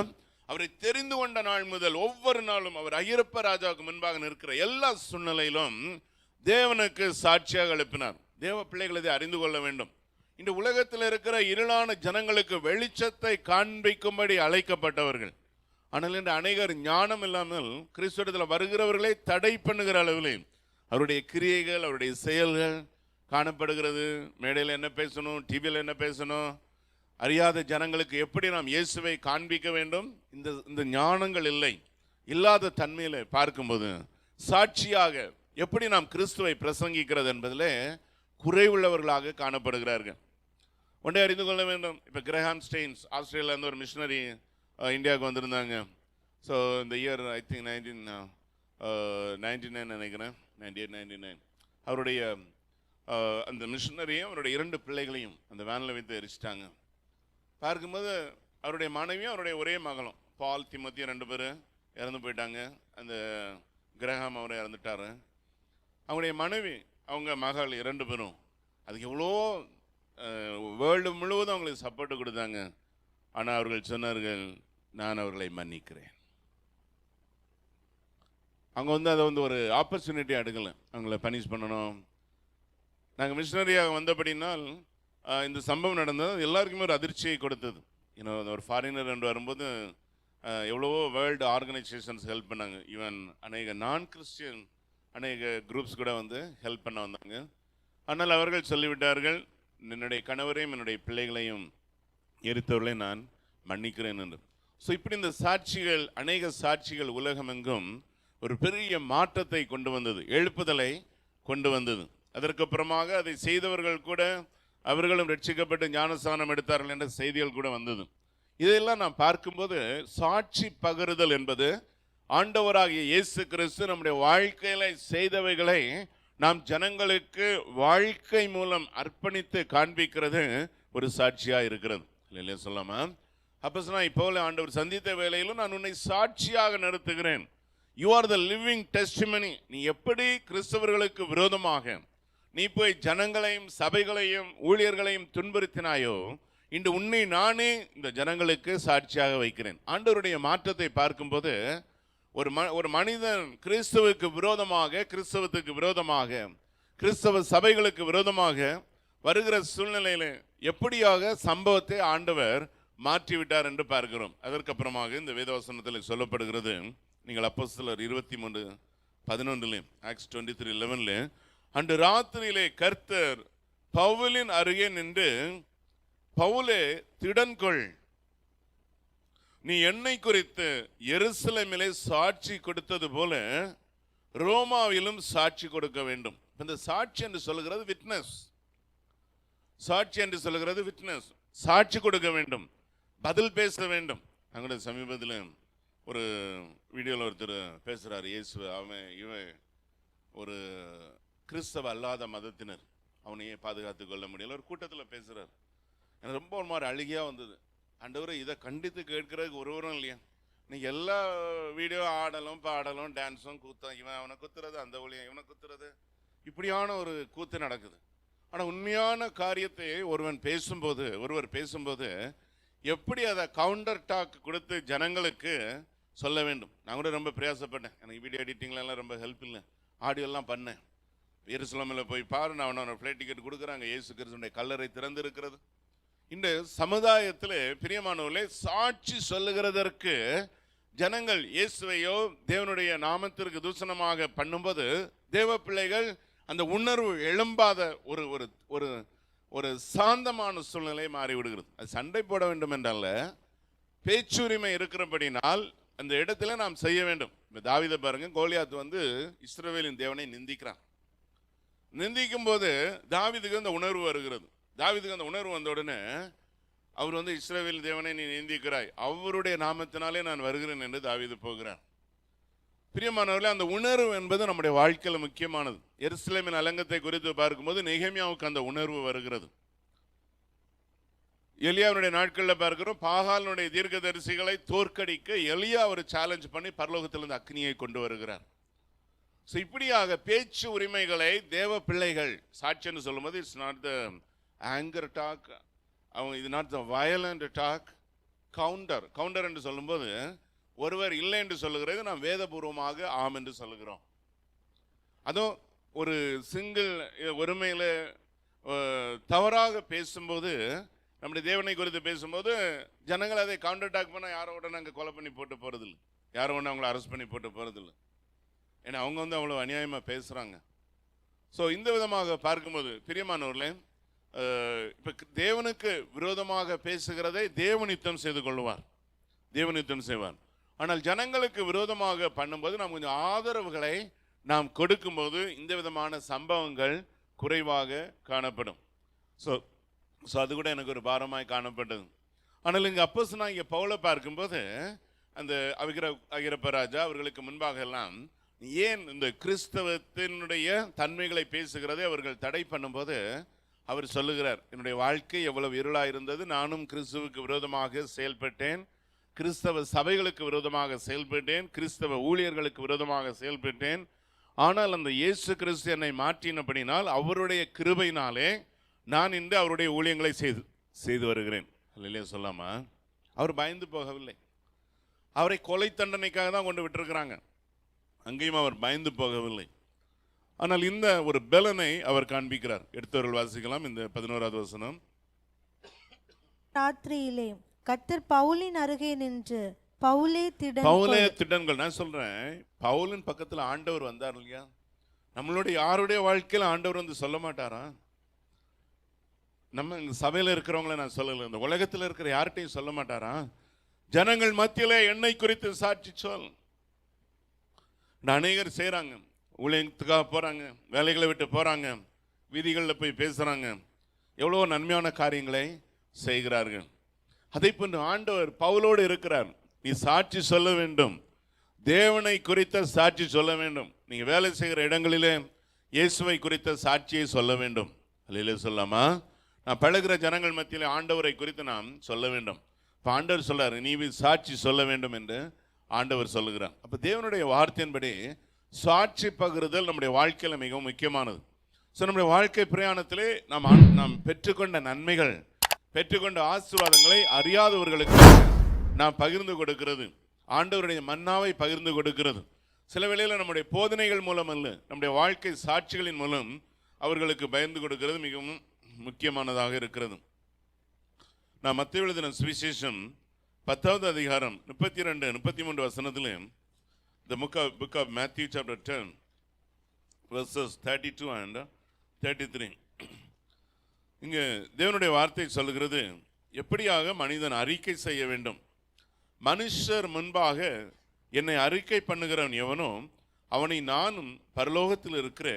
S1: அவரை தெரிந்து கொண்ட நாள் முதல் ஒவ்வொரு நாளும் அவர் அகிரப்ப ராஜாவுக்கு முன்பாக நிற்கிற எல்லா சூழ்நிலையிலும் தேவனுக்கு சாட்சியாக எழுப்பினார். தேவ பிள்ளைகள் இதை அறிந்து கொள்ள வேண்டும். இந்த உலகத்தில் இருக்கிற இருளான ஜனங்களுக்கு வெளிச்சத்தை காண்பிக்கும்படி அழைக்கப்பட்டவர்கள். ஆனால் இன்று அநேகர் ஞானம் இல்லாமல் கிறிஸ்துவத்தில் வருகிறவர்களை தடை பண்ணுகிற அளவிலே அவருடைய கிரியைகள், அவருடைய செயல்கள் காணப்படுகிறது. மேடையில் என்ன பேசணும், டிவியில் என்ன பேசணும், அறியாத ஜனங்களுக்கு எப்படி நாம் இயேசுவை காண்பிக்க வேண்டும், இந்த ஞானங்கள் இல்லை. இல்லாத தன்மையில் பார்க்கும்போது சாட்சியாக எப்படி நாம் கிறிஸ்துவை பிரசங்கிக்கிறது என்பதில் குறைவுள்ளவர்களாக காணப்படுகிறார்கள். ஒன்றை அறிந்து கொள்ள வேண்டும். இப்போ கிரஹாம் ஸ்டெயின்ஸ் ஆஸ்திரேலியாவிலேருந்து ஒரு மிஷனரி இந்தியாவுக்கு வந்திருந்தாங்க. ஸோ இந்த இயர் ஐ திங்க் 1999 நினைக்கிறேன், 98-99. அவருடைய அந்த மிஷனரியும் அவருடைய 2 பிள்ளைகளையும் அந்த வேனில் வைத்து எரிச்சிட்டாங்க. பார்க்கும்போது அவருடைய மனைவியும் அவருடைய ஒரே மகளும் பால், திமோத்தி 2 பேரும் இறந்து போயிட்டாங்க. அந்த கிரஹாம் அவரை இறந்துட்டார். அவங்களுடைய மனைவி, அவங்க மகள் 2 பேரும் அதுக்கு எவ்வளோ வேர்ல்டு முழுவதும் அவங்களுக்கு சப்போர்ட்டு கொடுத்தாங்க. ஆனால் அவர்கள் சொன்னார்கள், நான் அவர்களை மன்னிக்கிறேன். அவங்க அதை ஒரு ஆப்பர்ச்சுனிட்டி எடுக்கலை, அவங்கள பனிஷ் பண்ணணும். நாங்கள் மிஷனரியாக வந்தபடினால் இந்த சம்பவம் நடந்தது எல்லாருக்குமே ஒரு அதிர்ச்சியை கொடுத்தது. ஒரு ஃபாரினர் என்று வரும்போது எவ்வளவோ வேர்ல்டு ஆர்கனைசேஷன்ஸ் ஹெல்ப் பண்ணாங்க. ஈவன் அநேக நான் கிறிஸ்டியன் அநேக குரூப்ஸ் கூட ஹெல்ப் பண்ண வந்தாங்க. ஆனால் அவர்கள் சொல்லிவிட்டார்கள், என்னுடைய கணவரையும் என்னுடைய பிள்ளைகளையும் எரித்தவர்களை நான் மன்னிக்கிறேன் என்று. ஸோ இப்படி இந்த சாட்சிகள், அநேக சாட்சிகள் உலகமெங்கும் ஒரு பெரிய மாற்றத்தை கொண்டு வந்தது, எழுப்புதலை கொண்டு வந்தது. அதற்கப்புறமாக அதை செய்தவர்கள் கூட அவர்களும் ரட்சிக்கப்பட்டு ஞானஸ்நானம் எடுத்தார்கள் என்ற செய்திகள் கூட வந்தது. இதையெல்லாம் நாம் பார்க்கும்போது சாட்சி பகிர்தல் என்பது ஆண்டவராகிய இயேசு கிறிஸ்து நம்முடைய வாழ்க்கையில செய்தவைகளை நாம் ஜனங்களுக்கு வாழ்க்கை மூலம் அர்ப்பணித்து காண்பிக்கிறது ஒரு சாட்சியா இருக்கிறது. இல்லையா சொல்லாமா. அப்போ சொன்னா, இப்போ ஆண்டவர் சந்தித்த வேளையிலும் நான் உன்னை சாட்சியாக நிறுத்துகிறேன். You are the living testimony. நீ எப்படி கிறிஸ்தவர்களுக்கு விரோதமாக நீ போய் ஜனங்களையும் சபைகளையும் ஊழியர்களையும் துன்புறுத்தினாயோ, இன்று உன்னை நானே இந்த ஜனங்களுக்கு சாட்சியாக வைக்கிறேன். ஆண்டவருடைய மாற்றத்தை பார்க்கும்போது ஒரு மனிதன் கிறிஸ்தவுக்கு விரோதமாக, கிறிஸ்தவத்துக்கு விரோதமாக, கிறிஸ்தவ சபைகளுக்கு விரோதமாக வருகிற சூழ்நிலையில எப்படியாக சம்பவத்தை ஆண்டவர் மாற்றிவிட்டார் என்று பார்க்கிறோம். அதற்கப்புறமாக இந்த வேதவசனத்தில் சொல்லப்படுகிறது, நீங்கள் அப்போஸ்தலர் 23:11 ஆக்ட்ஸ் 23:11 அன்று ராத்திரியிலே கர்த்தர் பவுலின் அருகே நின்று, பவுலே திடன்கொள், நீ என்னை குறித்து எருசலேமிலே சாட்சி கொடுத்தது போல ரோமாவிலும் சாட்சி கொடுக்க வேண்டும். இந்த சாட்சி என்று சொல்லுகிறது விட்னஸ். சாட்சி என்று சொல்லுகிறது விட்னஸ். சாட்சி கொடுக்க வேண்டும், பதில் பேச வேண்டும். அங்கே சமீபத்தில் ஒரு வீடியோவில் ஒருத்தர் பேசுறாரு, இயேசு இவன் ஒரு கிறிஸ்தவ அல்லாத மதத்தினர், அவனையே பாதுகாத்து கொள்ள முடியல ஒரு கூட்டத்தில் பேசுறாரு. எனக்கு ரொம்ப ஒரு மாதிரி அழுகியா வந்தது. ஆண்டவரே, இதை கண்டித்து கேட்கறதுக்கு ஒருவரும் இல்லையா? இன்னைக்கு எல்லா வீடியோ ஆடலும் பாடலும் டான்ஸும் கூத்தம், இவன் அவனை குத்துறது, அந்த ஒளியம் இவனை குத்துறது, இப்படியான ஒரு கூத்து நடக்குது. ஆனால் உண்மையான காரியத்தை ஒருவர் பேசும்போது எப்படி அதை கவுண்டர் டாக் கொடுத்து ஜனங்களுக்கு சொல்ல வேண்டும். நான் கூட ரொம்ப பிரயாசப்பட்டேன். எனக்கு வீடியோ எடிட்டிங்லாம் ரொம்ப ஹெல்ப் இல்லை, ஆடியோலாம் பண்ணேன். எருசலேமில் போய் பாரு, நான் அவனோட ஃப்ளைட் டிக்கெட் கொடுக்குறாங்க, இயேசு கிறிஸ்துவினுடைய கல்லறை திறந்து இருக்கிறது. இந்த சமுதாயத்தில் பிரியமானவர்களே, சாட்சி சொல்லுகிறதற்கு ஜனங்கள் இயேசுவையோ தேவனுடைய நாமத்திற்கு தூஷணமாக பண்ணும்போது தேவ பிள்ளைகள் அந்த உணர்வு எழும்பாத ஒரு ஒரு ஒரு ஒரு சாந்தமான சூழ்நிலை மாறிவிடுகிறது. அது சண்டை போட வேண்டும் என்றல்ல, பேச்சுரிமை இருக்கிறபடினால் அந்த இடத்துல நாம் செய்ய வேண்டும். இப்போ தாவீதை பாருங்க, கோலியாத் இஸ்ரவேலின் தேவனை நிந்திக்கிறான். நிந்திக்கும் போது தாவீதுக்கு அந்த உணர்வு வருகிறது. தாவீதுக்கு அந்த உணர்வு வந்த உடனே அவர் இஸ்ரவேல் தேவனை நீ நிந்திக்கிறாய், அவருடைய நாமத்தினாலே நான் வருகிறேன் என்று தாவீது போகிறார். பிரியமானவர்களே, அந்த உணர்வு என்பது நம்முடைய வாழ்க்கையில் முக்கியமானது. எருசலேமின் அலங்கத்தை குறித்து பார்க்கும்போது நெகேமியாவுக்கு அந்த உணர்வு வருகிறது. எலியாவுடைய நாட்களில் பார்க்கிறோம், பாகாலினுடைய தீர்க்கதரிசிகளை தோற்கடிக்க எலியா ஒரு சேலஞ்ச் பண்ணி பரலோகத்திலிருந்து அக்னியை கொண்டு வருகிறார். இப்படியாக பேச்சு உரிமைகளை தேவ பிள்ளைகள் சாட்சின்னு சொல்லும்போது it's not the anger talk, இது not the violent talk. Counter என்று சொல்லும்போது ஒருவர் இல்லை என்று சொல்லுகிறது, நாம் வேதபூர்வமாக ஆம் என்று சொல்லுகிறோம். அதுவும் ஒரு சிங்கிள் ஒருமையில தவறாக பேசும்போது, நம்முடைய தேவனை குறித்து பேசும்போது ஜனங்கள் அதை கவுண்டர் டாக் பண்ண யாரோ உடனே அங்கே கொலை பண்ணி போட்டு போறதில்லை, யாரோ ஒன்று அவங்கள அரெஸ்ட் பண்ணி போட்டு போறதில்லை. ஏன்னா அவங்க அவ்வளோ அநியாயமாக பேசுகிறாங்க. ஸோ இந்த விதமாக பார்க்கும்போது பிரியமானவர்களே, இப்போ தேவனுக்கு விரோதமாக பேசுகிறதை தேவனித்தம் செய்து கொள்வார், தேவனித்தம் செய்வார். ஆனால் ஜனங்களுக்கு விரோதமாக பண்ணும்போது நாம் கொஞ்சம் ஆதரவுகளை நாம் கொடுக்கும்போது இந்த விதமான சம்பவங்கள் குறைவாக காணப்படும். ஸோ அது கூட எனக்கு ஒரு பாரமாய் காணப்பட்டது. ஆனால் இங்கே அப்போஸ்தலனாகிய பவுலை பார்க்கும்போது அந்த அகிரப்ப ராஜா அவர்களுக்கு முன்பாக எல்லாம் ஏன் இந்த கிறிஸ்தவத்தினுடைய தன்மைகளை பேசுகிறதை அவர்கள் தடை பண்ணும்போது அவர் சொல்லுகிறார், என்னுடைய வாழ்க்கை எவ்வளவு இருளாக இருந்தது, நானும் கிறிஸ்துவுக்கு விரோதமாக செயல்பட்டேன், கிறிஸ்தவ சபைகளுக்கு விரோதமாக செயல்பட்டேன், கிறிஸ்தவ ஊழியர்களுக்கு விரோதமாக செயல்பட்டேன். ஆனால் அந்த இயேசு கிறிஸ்து என்னை மாற்றினபடினால் அவருடைய கிருபையினாலே நான் இன்று அவருடைய ஊழியங்களை செய்து வருகிறேன். இல்லையா சொல்லாமா? அவர் பயந்து போகவில்லை. அவரை கொலை தண்டனைக்காக தான் கொண்டு விட்டுருக்கிறாங்க, அங்கேயும் அவர் பயந்து போகவில்லை. ஆனால் இந்த ஒரு பலனை அவர் காண்பிக்கிறார். எடுத்தவர்கள் வாசிக்கலாம் இந்த 11வது வசனம்.
S2: ராத்திரியிலே கர்த்தர் பவுலின் அருகே நின்று, பவுலே
S1: திடன்கள். நான் சொல்றேன், பவுலின் பக்கத்துல ஆண்டவர் வந்தார் இல்லையா? நம்மளுடைய யாருடைய வாழ்க்கையில ஆண்டவர் சொல்ல மாட்டாரா? நம்ம இந்த சபையில இருக்கிறவங்கள நான் சொல்லல, இந்த உலகத்துல இருக்கிற யார்கிட்டையும் சொல்ல மாட்டாரா? ஜனங்கள் மத்தியிலே என்னை குறித்து சாட்சி சொல். அநேகர் செய்யறாங்க, ஊழியத்துக்காக போறாங்க, வேலைகளை விட்டு போறாங்க, வீதிகளில் போய் பேசுறாங்க, எவ்வளோ நன்மையான காரியங்களை செய்கிறார்கள். அதை போன்று ஆண்டவர் பவுலோடு இருக்கிறார். நீ சாட்சி சொல்ல வேண்டும், தேவனை குறித்த சாட்சி சொல்ல வேண்டும். நீங்க வேலை செய்கிற இடங்களிலே இயேசுவை குறித்த சாட்சியை சொல்ல வேண்டும். அல்லையிலே சொல்லாமா? நான் பழகிற ஜனங்கள் மத்தியிலே ஆண்டவரை குறித்து நாம் சொல்ல வேண்டும். இப்போ ஆண்டவர் சொல்றாரு, நீ சாட்சி சொல்ல வேண்டும் என்று ஆண்டவர் சொல்லுகிறார். அப்போ தேவனுடைய வார்த்தையின்படி சாட்சி பகிர்தல் நம்முடைய வாழ்க்கையில் மிகவும் முக்கியமானது. ஸோ நம்முடைய வாழ்க்கை பிரயாணத்திலே நாம் பெற்றுக்கொண்ட நன்மைகள், பெற்றுக்கொண்ட ஆசீர்வாதங்களை அறியாதவர்களுக்கு நாம் பகிர்ந்து கொடுக்கிறது, ஆண்டவருடைய மன்னாவை பகிர்ந்து கொடுக்கிறது. சில வேளையில் நம்முடைய போதனைகள் மூலம் அல்ல, நம்முடைய வாழ்க்கை சாட்சிகளின் மூலம் அவர்களுக்கு பகிர்ந்து கொடுக்கிறது மிகவும் முக்கியமானதாக இருக்கிறது. நான் மத்தேயு எழுதின சுவிசேஷம் 10வது அதிகாரம் 32-33 வசனத்திலே the book of Matthew chapter 10 verses 32 and 33. இங்கே தேவனுடைய வார்த்தை சொல்லுகிறது, எப்படியாக மனிதன் அறிக்கை செய்ய வேண்டும். மனுஷர் முன்பாக என்னை அறிக்கை பண்ணுகிறவன் எவனோ அவனை நானும் பரலோகத்தில் இருக்கிற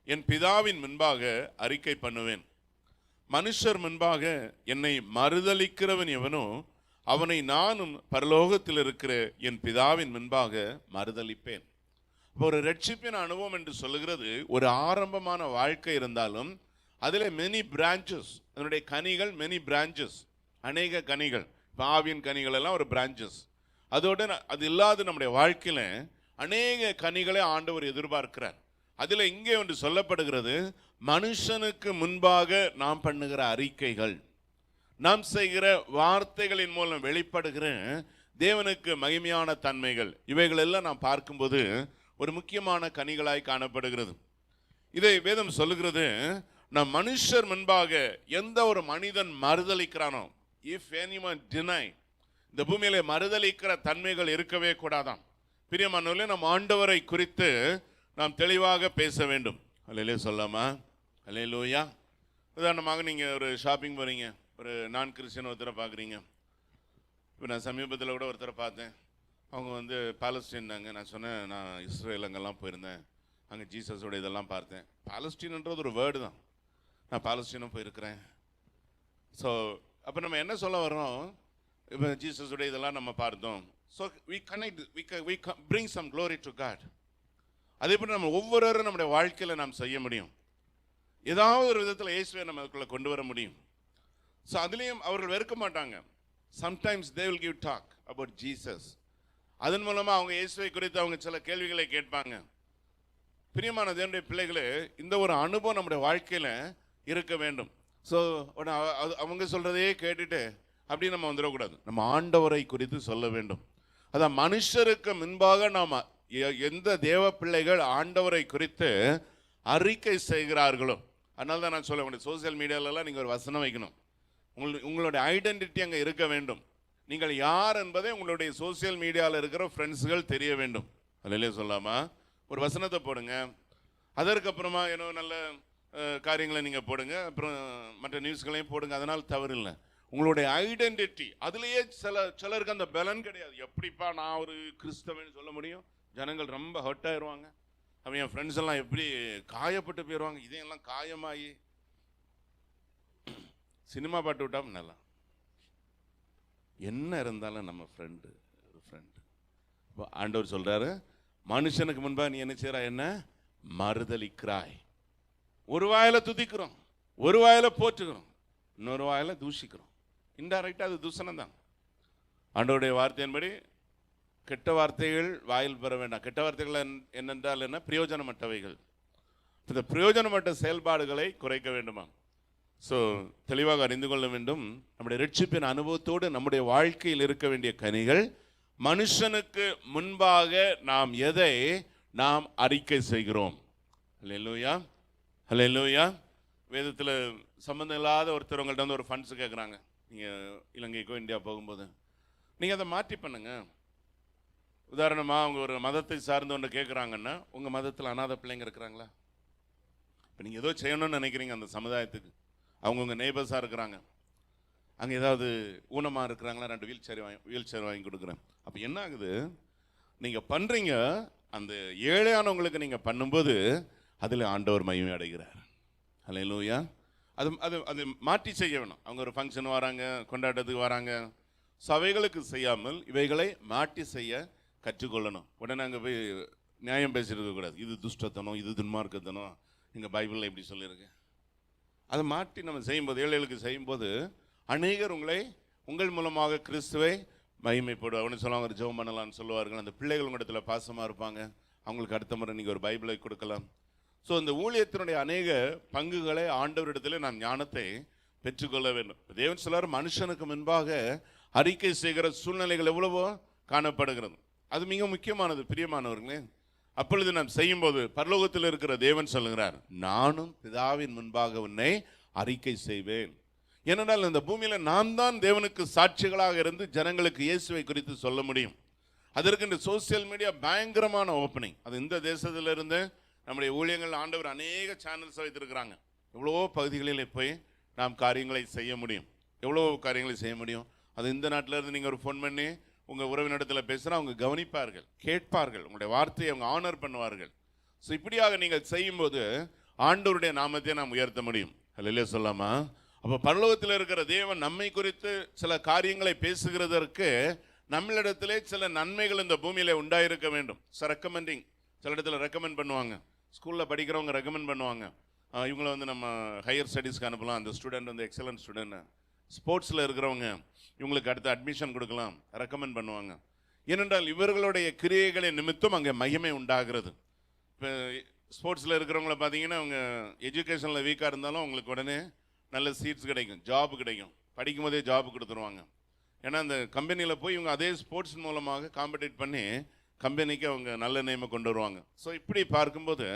S1: என் பிதாவின் முன்பாக அறிக்கை பண்ணுவேன். மனுஷர் முன்பாக என்னை மறுதலிக்கிறவன் எவனோ அவனை நானும் பரலோகத்தில் இருக்கிற என் பிதாவின் முன்பாக மறுதலிப்பேன். ஒரு ரட்சிப்பின் அனுபவம் என்று சொல்லுகிறது ஒரு ஆரம்பமான வாழ்க்கை இருந்தாலும் அதில் மெனி பிரான்ச்சஸ், அதனுடைய கனிகள் மெனி பிரான்ச்சஸ், அநேக கனிகள். ஆவியின் கனிகள் எல்லாம் ஒரு பிரான்ச்சஸ். அதோட அது இல்லாத நம்முடைய வாழ்க்கையில் அநேக கனிகளை ஆண்டவர் எதிர்பார்க்கிறார். அதில் இங்கே ஒன்று சொல்லப்படுகிறது, மனுஷனுக்கு முன்பாக நாம் பண்ணுகிற அறிக்கைகள், நாம் செய்கிற வார்த்தைகளின் மூலம் வெளிப்படுகிற தேவனுக்கு மகிமையான தன்மைகள், இவைகள் எல்லாம் நாம் பார்க்கும்போது ஒரு முக்கியமான கனிகளாய் காணப்படுகிறது. இதை வேதம் சொல்லுகிறது, நம் மனுஷர் முன்பாக எந்த ஒரு மனிதன் மறுதலிக்கிறானோ, இஃப் anyone deny, இந்த பூமியிலே மறுதலிக்கிற தன்மைகள் இருக்கவே கூடாதாம். பிரியமானவர்களே, நம் ஆண்டவரை குறித்து நாம் தெளிவாக பேச வேண்டும். அல்லேலூயா சொல்லாமா? அல்லேலூயா. உதாரணமாக நீங்கள் ஒரு ஷாப்பிங் போகிறீங்க, ஒரு நான் கிறிஸ்டியன் ஒருத்தரை பார்க்குறீங்க. இப்போ நான் சமீபத்தில் கூட ஒருத்தரை பார்த்தேன். அவங்க பாலஸ்தீன்னாங்க. நான் சொன்னேன், நான் இஸ்ரேல் அங்கெல்லாம் போயிருந்தேன், அங்கே ஜீசஸோட இதெல்லாம் பார்த்தேன். பாலஸ்தீன்ன்றது ஒரு வேர்டு தான், நான் பாலஸ்தீனும் போயிருக்கிறேன். ஸோ அப்போ நம்ம என்ன சொல்ல வரோம், இப்போ ஜீசஸோட இதெல்லாம் நம்ம பார்த்தோம். So we connect, we bring some glory to God. அதே போல் நம்ம ஒவ்வொருவரும் நம்முடைய வாழ்க்கையில் நாம் செய்ய முடியும். ஏதாவது ஒரு விதத்தில் இயேசுவை நமக்குள்ள கொண்டு வர முடியும். ஸோ அதுலேயும் அவர்கள் வெறுக்க மாட்டாங்க. Sometimes they will give talk about Jesus. அதன் மூலமாக அவங்க இயேசுவை குறித்து அவங்க சில கேள்விகளை கேட்பாங்க. பிரியமான தேவனுடைய பிள்ளைகளே, இந்த ஒரு அனுபவம் நம்முடைய வாழ்க்கையில் இருக்க வேண்டும். ஸோ அவங்க சொல்கிறதையே கேட்டுட்டு அப்படி நம்ம வந்துடக்கூடாது. நம்ம ஆண்டவரை குறித்து சொல்ல வேண்டும். அதான் மனுஷருக்கு முன்பாக நாம் எந்த தேவ பிள்ளைகள் ஆண்டவரை குறித்து அறிக்கை செய்கிறார்களோ, அதனால தான் நான் சொல்ல வேண்டிய சோசியல் மீடியாலெல்லாம் நீங்கள் ஒரு வசனம் வைக்கணும். உங்களுடைய ஐடென்டிட்டி அங்கே இருக்க வேண்டும். நீங்கள் யார் என்பதை உங்களுடைய சோசியல் மீடியாவில் இருக்கிற ஃப்ரெண்ட்ஸுகள் தெரிய வேண்டும். அதிலே சொல்லாமா ஒரு வசனத்தை போடுங்க. அதற்கப்புறமா ஏன்னோ நல்ல காரியங்களை நீங்கள் போடுங்க, அப்புறம் மற்ற நியூஸ்களையும் போடுங்க, அதனால் தவறு இல்லை. உங்களுடைய ஐடென்டிட்டி அதுலேயே சிலருக்கு அந்த பலன் கிடையாது. எப்படிப்பா நான் ஒரு கிறிஸ்தவன் சொல்ல முடியும்? ஜனங்கள் ரொம்ப ஹர்ட் ஆயிடுவாங்க. அவன் என் ஃப்ரெண்ட்ஸ் எல்லாம் எப்படி காயப்பட்டு போயிடுவாங்க. இதையெல்லாம் காயமாகி சினிமா பாட்டு விட்டா நல்லா. என்ன இருந்தாலும் நம்ம ஃப்ரெண்டு ஆண்டவர் சொல்றாரு, மனுஷனுக்கு முன்பா நீ என்ன செய்யறா, என்ன மறுதலிக்கிறாய். ஒரு வாயில துதிக்கிறோம், ஒரு வாயில போற்றுகிறோம், இன்னொரு வாயில தூஷிக்கிறோம். இன்டைரக்டா அது தூஷணம் தான். ஆண்டவருடைய வார்த்தையின்படி கெட்ட வார்த்தைகள் வாயில் பெற வேண்டாம். கெட்ட வார்த்தைகள் என்னென்றால் என்ன? பிரயோஜனமற்றவைகள். இந்த பிரயோஜனமற்ற செயல்பாடுகளை குறைக்க வேண்டுமா? ஸோ தெளிவாக அறிந்து கொள்ள வேண்டும். நம்முடைய ரட்சிப்பின் அனுபவத்தோடு நம்முடைய வாழ்க்கையில் இருக்க வேண்டிய கனிகள், மனுஷனுக்கு முன்பாக நாம் எதை நாம் அறிக்கை செய்கிறோம். அல்லேலூயா, அல்லேலூயா. வேதத்தில் சம்பந்தம் இல்லாத ஒருத்தர் உங்கள்கிட்ட வந்து ஒரு ஃபண்ட்ஸ் கேட்குறாங்க. நீங்கள் இலங்கைக்கோ இந்தியா போகும்போது நீங்கள் அதை மாற்றி பண்ணுங்க. உதாரணமாக அவங்க ஒரு மதத்தை சார்ந்து ஒன்று கேட்குறாங்கன்னா, உங்கள் மதத்தில் அநாத பிள்ளைங்க இருக்கிறாங்களா? இப்போ நீங்கள் ஏதோ செய்யணும்னு நினைக்கிறீங்க அந்த சமுதாயத்துக்கு. அவங்கவுங்க நெய்பர்ஸாக இருக்கிறாங்க, அங்கே ஏதாவது ஊனமாக இருக்கிறாங்களா, 2 வீல் சேர் வாங்கி கொடுக்குறேன். அப்போ என்ன ஆகுது, நீங்கள் பண்ணுறீங்க, அந்த ஏழையானவங்களுக்கு நீங்கள் பண்ணும்போது அதில் ஆண்டவர் மகிமை அடைகிறார். அல்லேலூயா. அது அது அது மாற்றி செய்ய வேணும். அவங்க ஒரு ஃபங்க்ஷன் வராங்க, கொண்டாட்டத்துக்கு வராங்க, சபைகளுக்கு செய்யாமல் இவைகளை மாற்றி செய்ய கற்றுக்கொள்ளணும். உடனே அங்கே போய் நியாயம் பேசிட்டு இருக்கக்கூடாது. இது துஷ்டத்தனம், இது துன்மார்க்கத்தனம், எங்கள் பைபிளில் இப்படி சொல்லியிருக்கு. அதை மாற்றி நம்ம செய்யும்போது, ஏழைகளுக்கு செய்யும்போது அநேகர் உங்கள் மூலமாக கிறிஸ்துவை மகிமைப்படும். அவனு சொல்லுவாங்க, ஒரு ஜெபம் பண்ணலான்னு சொல்லுவார்கள். அந்த பிள்ளைகள் உங்களிடத்தில் பாசமாக இருப்பாங்க. அவங்களுக்கு அடுத்த முறை நீங்கள் ஒரு பைபிளை கொடுக்கலாம். ஸோ இந்த ஊழியத்தினுடைய அநேக பங்குகளை ஆண்டவரிடத்தில் நாம் ஞானத்தை பெற்றுக்கொள்ள வேண்டும். தேவன் சொல்றார், மனுஷனுக்கு முன்பாக அறிக்கை செய்கிற சூழ்நிலைகள் எவ்வளவோ காணப்படுகிறது. அது மிக முக்கியமானது பிரியமானவர்களே. அப்பொழுது நாம் செய்யும்போது பரலோகத்தில் இருக்கிற தேவன் சொல்லுகிறார், நானும் பிதாவின் முன்பாக உன்னை அறிக்கை செய்வேன். ஏனென்றால் இந்த பூமியில் நாம் தான் தேவனுக்கு சாட்சிகளாக இருந்து ஜனங்களுக்கு இயேசுவை குறித்து சொல்ல முடியும். அதற்கு இந்த சோசியல் மீடியா பயங்கரமான ஓப்பனிங். அது இந்த தேசத்திலிருந்து நம்முடைய ஊழியங்கள் ஆண்டவர் அநேக சேனல்ஸ் வைத்திருக்கிறாங்க. எவ்வளவோ பகுதிகளில் போய் நாம் காரியங்களை செய்ய முடியும், எவ்வளோ காரியங்களை செய்ய முடியும். அது இந்த நாட்டில் இருந்து நீங்கள் ஒரு ஃபோன் பண்ணி உங்கள் உறவினிடத்தில் பேசுகிறா, அவங்க கவனிப்பார்கள், கேட்பார்கள், உங்களுடைய வார்த்தையை அவங்க ஆனர் பண்ணுவார்கள். ஸோ இப்படியாக நீங்கள் செய்யும்போது ஆண்டவருடைய நாமத்தை நாம் உயர்த்த முடியும். அல்லேலூயா சொல்லாமா? அப்போ பரலோகத்தில் இருக்கிற தேவன் நம்மை குறித்து சில காரியங்களை பேசுகிறதற்கு நம்மளிடத்திலே சில நன்மைகள் இந்த பூமியில உண்டாயிருக்க வேண்டும். ரெக்கமெண்டிங், சில இடத்துல ரெக்கமெண்ட் பண்ணுவாங்க, ஸ்கூலில் படிக்கிறவங்க ரெக்கமெண்ட் பண்ணுவாங்க, இவங்களை வந்து நம்ம ஹையர் ஸ்டடீஸ்க்கு அனுப்பலாம், அந்த ஸ்டூடெண்ட் வந்து எக்ஸலன்ட் ஸ்டூடெண்ட். ஸ்போர்ட்ஸில் இருக்கிறவங்க இவங்களுக்கு அடுத்து அட்மிஷன் கொடுக்கலாம், ரெக்கமெண்ட் பண்ணுவாங்க. ஏனென்றால் இவர்களுடைய கிரியைகளின் நிமித்தம் அங்கே மகிமை உண்டாகிறது. இப்போ ஸ்போர்ட்ஸில் இருக்கிறவங்கள பார்த்தீங்கன்னா அவங்க எஜுகேஷனில் வீக்காக இருந்தாலும் அவங்களுக்கு உடனே நல்ல சீட்ஸ் கிடைக்கும், ஜாப் கிடைக்கும், படிக்கும் போதே ஜாப் கொடுத்துருவாங்க. ஏன்னா அந்த கம்பெனியில் போய் இவங்க அதே ஸ்போர்ட்ஸ் மூலமாக காம்படிட் பண்ணி கம்பெனிக்கு அவங்க நல்ல நேமை கொண்டு வருவாங்க. ஸோ இப்படி பார்க்கும்போது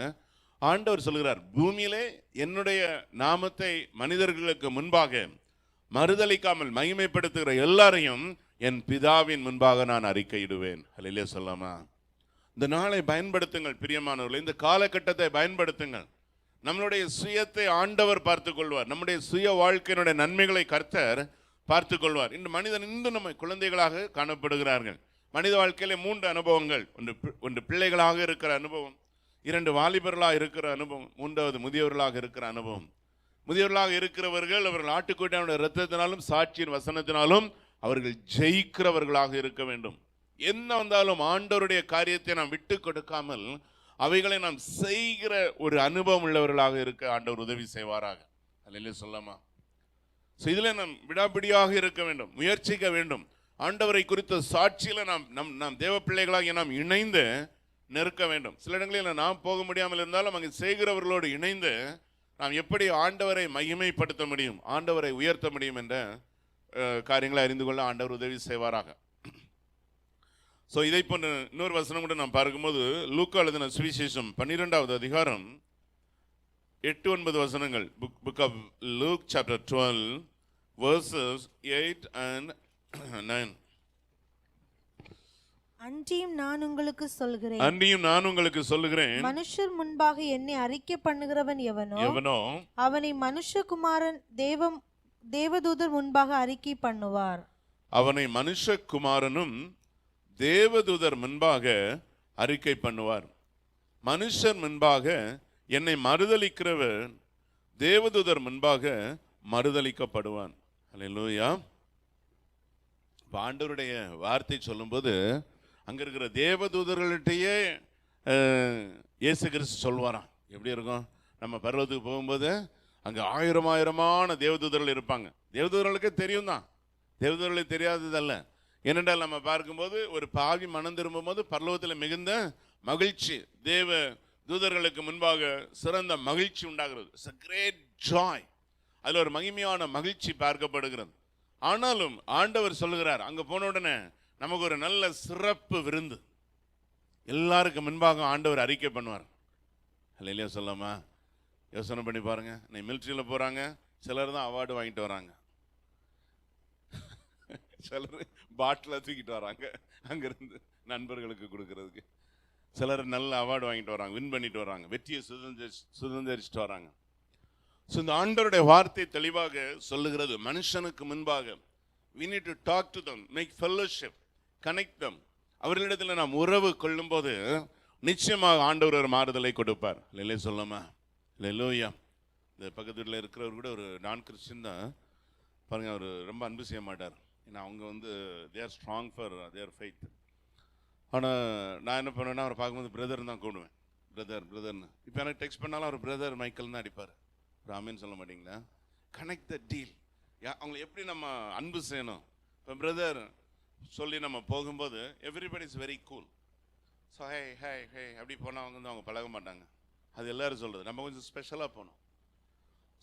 S1: ஆண்டவர் சொல்கிறார், பூமியிலே என்னுடைய நாமத்தை மனிதர்களுக்கு முன்பாக மறுதலிக்காமல் மகிமைப்படுத்துகிற எல்லாரையும் என் பிதாவின் முன்பாக நான் அறிக்கையிடுவேன். அல்லேலூயா சொல்லாமா? இந்த நாளை பயன்படுத்துங்கள் பிரியமானவர்களே, இந்த காலகட்டத்தை பயன்படுத்துங்கள். நம்மளுடைய சுயத்தை ஆண்டவர் பார்த்து கொள்வார், நம்முடைய சுய வாழ்க்கையினுடைய நன்மைகளை கர்த்தர் பார்த்து கொள்வார். இந்த மனிதன் இன்று நம்ம குழந்தைகளாக காணப்படுகிறார்கள். மனித வாழ்க்கையிலே 3 அனுபவங்கள். ஒன்று பிள்ளைகளாக இருக்கிற அனுபவம், 2 வாலிபர்களாக இருக்கிற அனுபவம், 3வது முதியவர்களாக இருக்கிற அனுபவம். முதியவர்களாக இருக்கிறவர்கள் அவர்கள் ஆட்டுக்குட்டியானுடைய இரத்தத்தினாலும் சாட்சியின் வசனத்தினாலும் அவர்கள் ஜெயிக்கிறவர்களாக இருக்க வேண்டும். என்ன வந்தாலும் ஆண்டவருடைய காரியத்தை நாம் விட்டு கொடுக்காமல் அவைகளை நாம் செய்கிற ஒரு அனுபவம் உள்ளவர்களாக இருக்க ஆண்டவர் உதவி செய்வாராக. அல்லேலூயா சொல்லாமா? இதில் நாம் விடாப்பிடியாக இருக்க வேண்டும், முயற்சிக்க வேண்டும். ஆண்டவரை குறித்த சாட்சியில நாம் தேவ பிள்ளைகளாக நாம் இணைந்து நிற்க வேண்டும். சில இடங்களில் நாம் போக முடியாமல் இருந்தாலும் அங்கே செய்கிறவர்களோடு இணைந்து நாம் எப்படி ஆண்டவரை மகிமைப்படுத்த முடியும், ஆண்டவரை உயர்த்த முடியும் என்ற காரியங்களை அறிந்து கொள்ள ஆண்டவர் உதவி செய்வாராக. ஸோ இதை போன்ற இன்னொரு வசனம் கூட நாம் பார்க்கும்போது லூக்கா எழுதின சுவிசேஷம் 12வது அதிகாரம் 8-9 வசனங்கள். Book of Luke chapter 12 verses 8 and 9.
S2: அன்றியும் நான் உங்களுக்கு சொல்கிறேன், மனுஷர் முன்பாக என்னை அறிக்கை பண்ணுகிறவன் எவனோ அவனை மனுஷகுமாரன் தேவதூதர் முன்பாக அறிக்கை பண்ணுவார்.
S1: அவனை மனுஷகுமாரனும் தேவதூதர் முன்பாக அறிக்கை பண்ணுவார். மனுஷர் முன்பாக என்னை மறுதலிக்கிறவன் தேவதூதர் முன்பாக மறுதலிக்கப்படுவான். அல்லேலூயா. ஆண்டவருடைய வார்த்தை சொல்லும்போது அங்க இருக்கிற தேவதூதர்கள்ட்டையே இயேசு கிறிஸ்து சொல்வாராம். எப்படி இருக்கும்? நம்ம பர்வத்துக்கு போகும்போது அங்க ஆயிரமான தேவதூதர்கள் இருப்பாங்க. தேவதூதர்களுக்கே தெரியும் தான், தேவதூதர்களுக்கு தெரியாததல்ல. ஏனென்றால் நம்ம பார்க்கும்போது ஒரு பாவி மனம் திரும்பும் போது பரலோகத்தில் மிகுந்த மகிழ்ச்சி, தேவ தூதர்களுக்கு முன்பாக சிறந்த மகிழ்ச்சி உண்டாகிறது. It's a great joy. அதில் ஒரு மகிமையான மகிழ்ச்சி பார்க்கப்படுகிறது. ஆனாலும் ஆண்டவர் சொல்லுகிறார், அங்க போன உடனே நமக்கு ஒரு நல்ல சிறப்பு விருந்து எல்லாருக்கும் முன்பாக ஆண்டவர் அறிக்கை பண்ணுவார். அல்லேலூயா சொல்லாமா? யோசனை பண்ணி பாருங்க. நீ மிலிட்ரியில் போறாங்க, சிலர் தான் அவார்டு வாங்கிட்டு வராங்க, சிலர் பாட்டில் தூக்கிட்டு வராங்க அங்கிருந்து நண்பர்களுக்கு கொடுக்கறதுக்கு, சிலர் நல்ல அவார்டு வாங்கிட்டு வராங்க, வின் பண்ணிட்டு வராங்க, வெற்றியை சுதந்திரிச்சுட்டு வராங்க. ஸோ இந்த ஆண்டவருடைய வார்த்தை தெளிவாக சொல்லுகிறது, மனுஷனுக்கு முன்பாக we need to talk to them, make fellowship, connect them. அவர்களிடத்தில் நாம் உறவு கொள்ளும்போது நிச்சயமாக ஆண்டவர் ஒரு மாறுதலை கொடுப்பார். இல்லையே சொல்லாமா? இல்லையா? இந்த பக்கத்து வீட்டில் இருக்கிறவர் கூட ஒரு நான் கிறிஸ்டின் தான் பாருங்க, அவர் ரொம்ப அன்பு செய்ய மாட்டார். ஏன்னா அவங்க வந்து தேர் ஸ்ட்ராங் ஃபார் தேர் ஃபெய்த். ஆனால் நான் என்ன பண்ணுவேன்னா அவரை பார்க்கும்போது பிரதர் தான் கூடுவேன், பிரதர்னு. இப்போ எனக்கு டெக்ஸ்ட் பண்ணாலும் அவர் பிரதர் மைக்கேல் தான் அடிப்பார். ராமேன்னு சொல்ல மாட்டிங்களா? Connect the deal. அவங்களை எப்படி நம்ம அன்பு செய்யணும். இப்போ பிரதர் சொல்லி நம்ம போகும்போது everybody is very cool. So hey hey hey அப்படி போனால் அவங்க வந்து அவங்க பழக மாட்டாங்க. அது எல்லாரும் சொல்கிறது. நம்ம கொஞ்சம் ஸ்பெஷலாக போகணும்.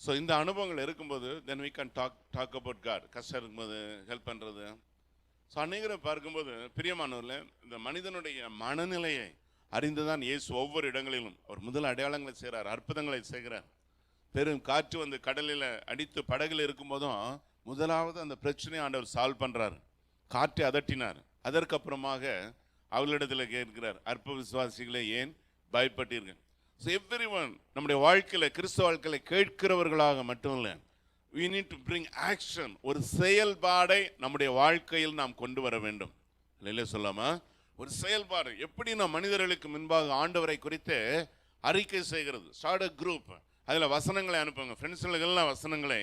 S1: ஸோ இந்த அனுபவங்கள் இருக்கும்போது then we can talk about God. கஷ்டம் இருக்கும்போது ஹெல்ப் பண்ணுறது. ஸோ அநேகரை பார்க்கும்போது பிரியமானவர்ல இந்த மனிதனுடைய மனநிலையை அறிந்துதான் இயேசு ஒவ்வொரு இடங்களிலும் அவர் முதல் அடையாளங்களை செய்கிறார், அற்புதங்களை செய்கிறார். பெரும் காற்று வந்து கடலில் அடித்து படகுல இருக்கும்போதும் முதலாவது அந்த பிரச்சனையை ஆண்டவர் சால்வ் பண்ணுறாரு. காற்றை அதட்டினார். அதற்கப்புறமாக அவளிடத்தில் கேட்கிறார், அற்ப விசுவாசிகளே ஏன் பயப்பட்டீர்கள்? So everyone, நம்முடைய வாழ்க்கையில, கிறிஸ்துவ வாழ்க்கையில கேட்கிறவர்களாக மட்டுமல்ல, we need to bring action. ஒரு செயல்பாடை நம்முடைய வாழ்க்கையில் நாம் கொண்டு வர வேண்டும். இல்லையா சொல்லாமா? ஒரு செயல்பாடு எப்படி நாம் மனிதர்களுக்கு முன்பாக ஆண்டவரை குறித்து அறிக்கை செய்கிறது. Start a group. அதில் வசனங்களை அனுப்புங்க. ஃப்ரெண்ட்ஸ்களுக்கெல்லாம் வசனங்களை